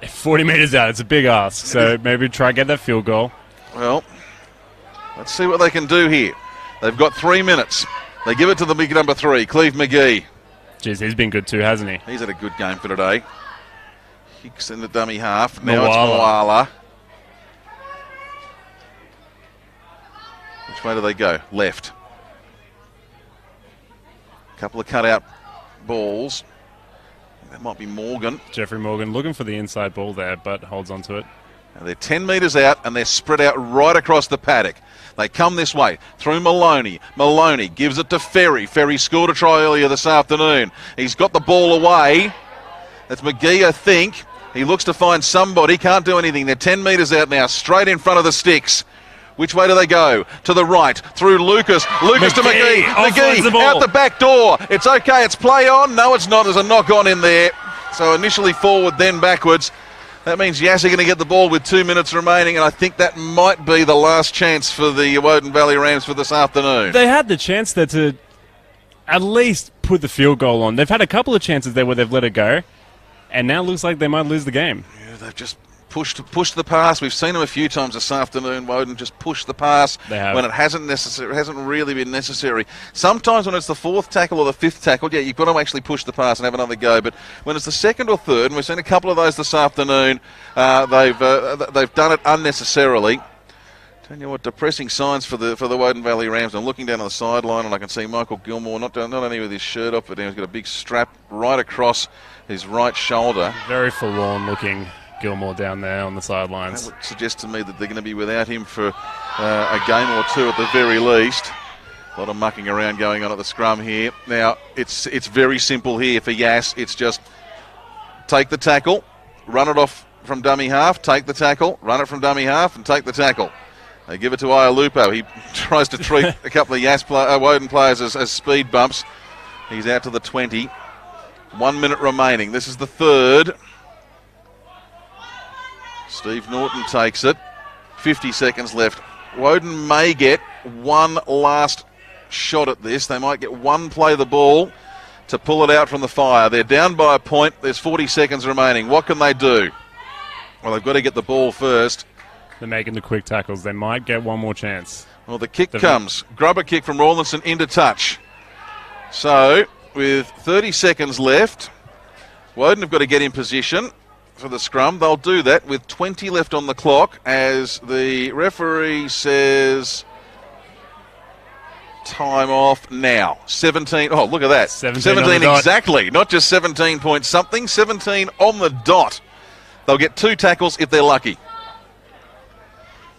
B: 40 metres out, it's a big ask, so maybe try and get that field goal.
A: Well, let's see what they can do here. They've got 3 minutes. They give it to the big number 3, Cleve McGee.
B: Jeez, he's been good too, hasn't he?
A: He's had a good game for today. Hicks in the dummy half. Now it's Mawala. Which way do they go? Left. A couple of cut-out balls. That might be Morgan.
B: Jeffrey Morgan looking for the inside ball there, but holds on to it.
A: Now they're 10 metres out and they're spread out right across the paddock. They come this way through Maloney. Maloney gives it to Ferry. Ferry scored a try earlier this afternoon. He's got the ball away. That's McGee, I think. He looks to find somebody. Can't do anything. They're 10 metres out now, straight in front of the sticks. Which way do they go? To the right, through Lucas. Lucas to McGee. McGee out the back door. It's okay. It's play on. No, it's not. There's a knock on in there. So initially forward, then backwards. That means Yass are going to get the ball with 2 minutes remaining, and I think that might be the last chance for the Woden Valley Rams for this afternoon.
B: They had the chance there to at least put the field goal on. They've had a couple of chances there where they've let it go, and now it looks like they might lose the game.
A: Yeah, they've just push the pass. We've seen them a few times this afternoon, Woden, just push the pass when it hasn't really been necessary. Sometimes when it's the fourth tackle or the fifth tackle, yeah, you've got to actually push the pass and have another go. But when it's the second or third, and we've seen a couple of those this afternoon, they've done it unnecessarily. Tell you what, depressing signs for the Woden Valley Rams. I'm looking down on the sideline and I can see Michael Gilmore not only with his shirt off, but he's got a big strap right across his right shoulder.
B: Very forlorn looking Gilmore down there on the sidelines.
A: That would suggest to me that they're going to be without him for a game or two at the very least. A lot of mucking around going on at the scrum here. Now, it's very simple here for Yass. It's just take the tackle, run it off from dummy half, take the tackle, run it from dummy half, and take the tackle. They give it to Ialupo. He tries to treat a couple of Woden players as speed bumps. He's out to the 20. 1 minute remaining. This is the third. Steve Norton takes it. 50 seconds left. Woden may get one last shot at this. They might get one play the ball to pull it out from the fire. They're down by a point. There's 40 seconds remaining. What can they do? Well, they've got to get the ball first.
B: They're making the quick tackles. They might get one more chance.
A: Well, the kick comes. Grubber kick from Rawlinson into touch. So, with 30 seconds left, Woden have got to get in position for the scrum. They'll do that with 20 left on the clock as the referee says time off now. 17. Oh, look at that. 17 exactly. Not just 17 point something. 17 on the dot. They'll get 2 tackles if they're lucky.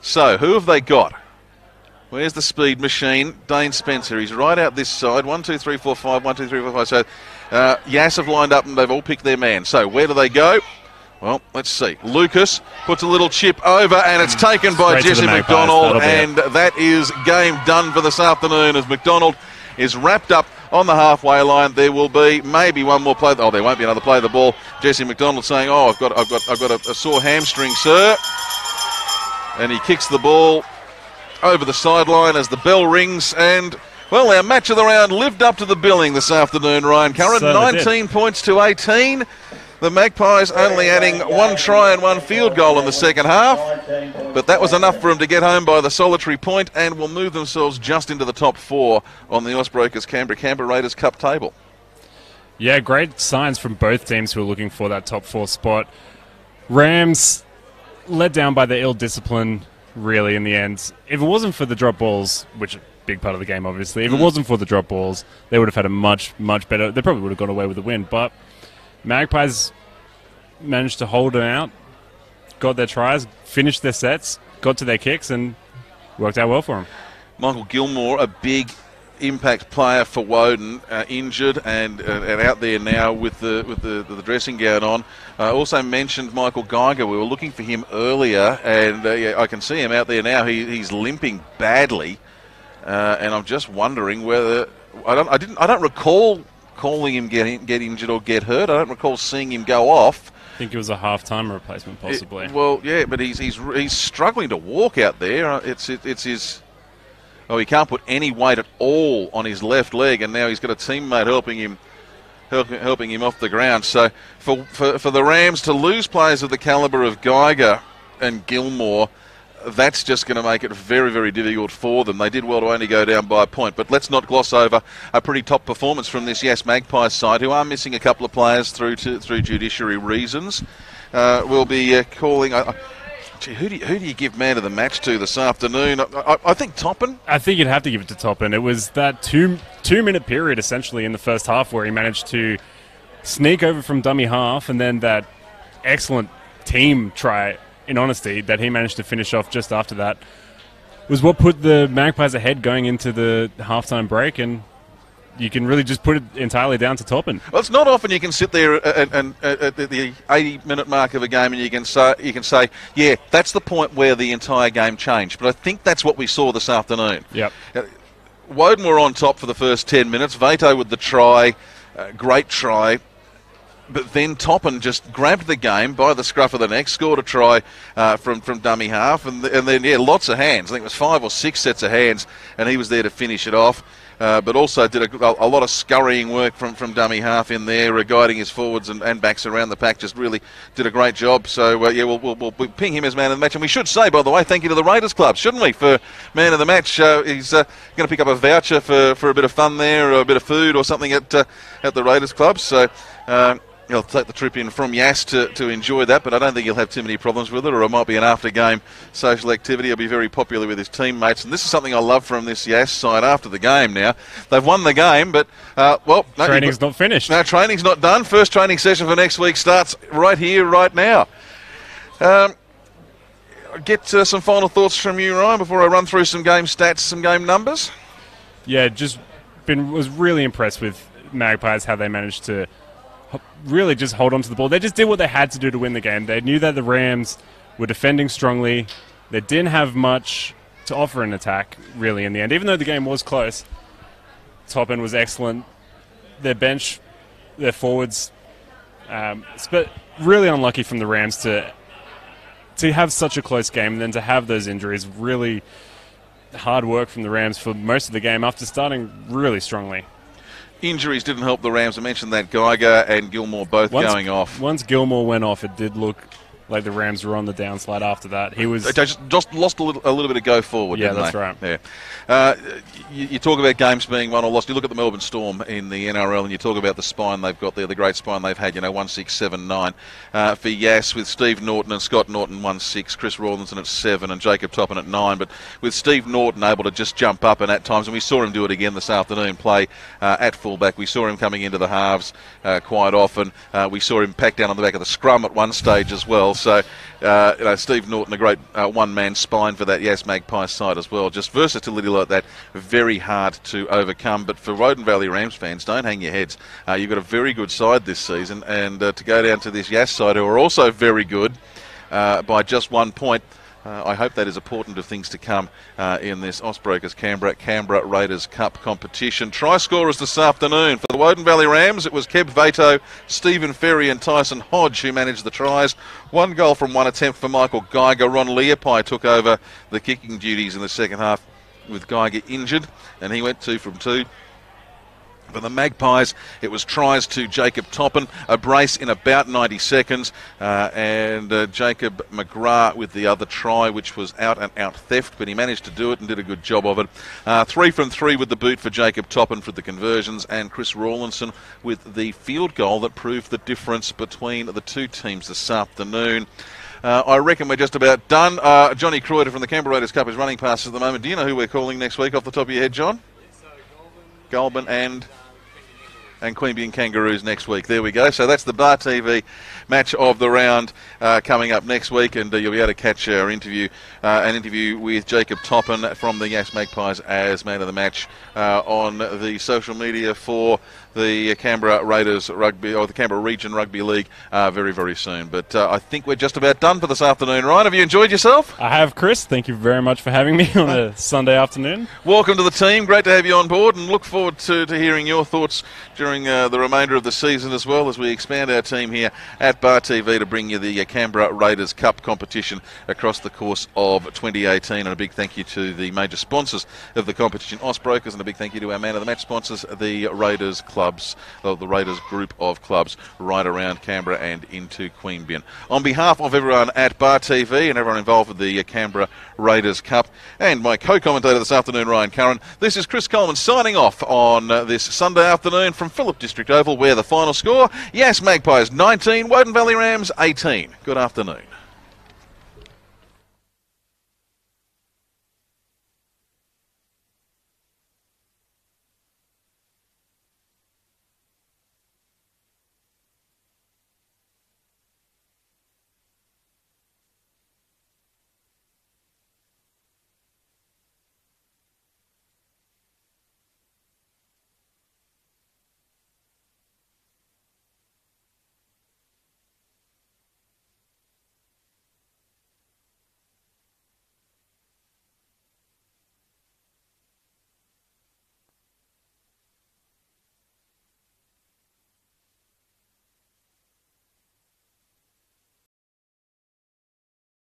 A: So, who have they got? Where's the speed machine? Dane Spencer. He's right out this side. 1, 2, 3, 4, 5. 1, 2, 3, 4, 5. So, Yass have lined up and they've all picked their man. So, where do they go? Well, let's see. Lucas puts a little chip over and it's taken by Jesse McDonald. And that is game done for this afternoon as McDonald is wrapped up on the halfway line. There will be maybe one more play. Oh, there won't be another play of the ball. Jesse McDonald saying, "Oh, I've got a sore hamstring, sir." And he kicks the ball over the sideline as the bell rings. And, well, our match of the round lived up to the billing this afternoon, Ryan Curran. 19 points to 18. The Magpies only adding 1 try and 1 field goal in the second half. But that was enough for them to get home by the solitary point and will move themselves just into the top 4 on the Icebreakers Canberra Raiders Cup table.
B: Yeah, great signs from both teams who are looking for that top 4 spot. Rams let down by the ill discipline, really, in the end. If it wasn't for the drop balls, which is a big part of the game, obviously, if it wasn't for the drop balls, they would have had a much, much better... They probably would have gone away with the win, but Magpies managed to hold it out, got their tries, finished their sets, got to their kicks, and worked out well for them.
A: Michael Gilmore, a big impact player for Woden, injured and out there now with the dressing gown on. Also mentioned Michael Geiger. We were looking for him earlier, and yeah, I can see him out there now. He's limping badly, and I'm just wondering whether I don't recall calling him get injured or get hurt. I don't recall seeing him go off.
B: I think it was a half-time replacement, possibly.
A: Well, yeah, but he's struggling to walk out there. It's his. Oh, he can't put any weight at all on his left leg, and now he's got a teammate helping him off the ground. So for the Rams to lose players of the calibre of Geiger and Gilmore, that's just going to make it very, very difficult for them. They did well to only go down by a point. But let's not gloss over a pretty top performance from this Yass Magpies side, who are missing a couple of players through judiciary reasons. We'll be calling... Gee, who do you give man of the match to this afternoon? I think Toppin.
B: I think you'd have to give it to Toppin. It was that two-minute period, essentially, in the first half where he managed to sneak over from dummy half, and then that excellent team try, in honesty, that he managed to finish off just after that was what put the Magpies ahead going into the halftime break, and you can really just put it entirely down to Toppin.
A: Well, it's not often you can sit there and at the 80-minute mark of a game and you can say, yeah, that's the point where the entire game changed. But I think that's what we saw this afternoon.
B: Yep.
A: Woden were on top for the first 10 minutes. Veto with the try, great try. But then Toppin just grabbed the game by the scruff of the neck, scored a try from dummy half, and then, yeah, lots of hands. I think it was 5 or 6 sets of hands, and he was there to finish it off. but also did a lot of scurrying work from dummy half in there, guiding his forwards and backs around the pack. Just really did a great job. So, yeah, we'll ping him as man of the match. And we should say, by the way, thank you to the Raiders Club, shouldn't we, for man of the match. He's going to pick up a voucher for a bit of fun there, or a bit of food or something at the Raiders Club. So he'll take the trip in from Yass to enjoy that, but I don't think he'll have too many problems with it, or it might be an after-game social activity. He'll be very popular with his teammates, and this is something I love from this Yass side after the game now. They've won the game, but,
B: training's not finished.
A: No, training's not done. First training session for next week starts right here, right now. Get some final thoughts from you, Ryan, before I run through some game stats, some game numbers.
B: Yeah, was really impressed with Magpies, how they managed to really just hold on to the ball. They just did what they had to do to win the game. They knew that the Rams were defending strongly. They didn't have much to offer in attack, really, in the end. Even though the game was close, top end was excellent. Their bench, their forwards, but really unlucky from the Rams to have such a close game and then to have those injuries. Really hard work from the Rams for most of the game after starting really strongly.
A: Injuries didn't help the Rams. I mentioned that Geiger and Gilmore both going off.
B: Once Gilmore went off, it did look like the Rams were on the downslide after that. They
A: just lost a little bit of go forward,
B: yeah,
A: didn't
B: that's
A: they?
B: right.
A: Yeah. You talk about games being won or lost. You look at the Melbourne Storm in the NRL and you talk about the spine they've got there, the great spine they've had, 1, 6, 7, 9. For Yass, with Steve Norton and Scott Norton 1, 6, Chris Rawlinson at 7 and Jacob Toppin at 9. But with Steve Norton able to just jump up, and at times, and we saw him do it again this afternoon, play at fullback. We saw him coming into the halves quite often. We saw him pack down on the back of the scrum at one stage as well. So, Steve Norton, a great one-man spine for that Yass Magpies side as well. Just versatility like that, very hard to overcome. But for Woden Valley Rams fans, don't hang your heads. You've got a very good side this season, and to go down to this Yass side, who are also very good by just 1 point, I hope that is a portent of things to come in this Austbrokers Canberra Raiders Cup competition. Try scorers this afternoon. For the Woden Valley Rams, it was Keb Vato, Stephen Ferry and Tyson Hodge who managed the tries. 1 goal from 1 attempt for Michael Geiger. Ron Leopai took over the kicking duties in the second half with Geiger injured, and he went 2 from 2. For the Magpies, it was tries to Jacob Toppin, a brace in about 90 seconds, and Jacob McGrath with the other try, which was out-and-out theft, but he managed to do it and did a good job of it. 3 from 3 with the boot for Jacob Toppin for the conversions, and Chris Rawlinson with the field goal that proved the difference between the two teams this afternoon. I reckon we're just about done. Johnny Croyder from the Canberra Raiders Cup is running past us at the moment. Do you know who we're calling next week off the top of your head, John? Goulburn and Queanbeyan Kangaroos next week. There we go. So that's the Bar TV match of the round coming up next week, and you'll be able to catch our interview, an interview with Jacob Toppin from the Yass Magpies as man of the match on the social media for the Canberra Raiders Rugby, or the Canberra Region Rugby League very, very soon. But I think we're just about done for this afternoon. Ryan, have you enjoyed yourself?
B: I have, Chris. Thank you very much for having me on a Sunday afternoon.
A: Welcome to the team. Great to have you on board, and look forward to hearing your thoughts during the remainder of the season, as well as we expand our team here at Bar TV to bring you the Canberra Raiders Cup competition across the course of 2018. And a big thank you to the major sponsors of the competition, Austbrokers, and a big thank you to our man of the match sponsors, the Raiders Clubs, the Raiders group of clubs right around Canberra and into Queanbeyan. On behalf of everyone at Bar TV and everyone involved with the Canberra Raiders Cup, and my co-commentator this afternoon, Ryan Curran, this is Chris Coleman signing off on this Sunday afternoon from Phillip District Oval, where the final score, Yass Magpies 19, Woden Valley Rams 18. Good afternoon.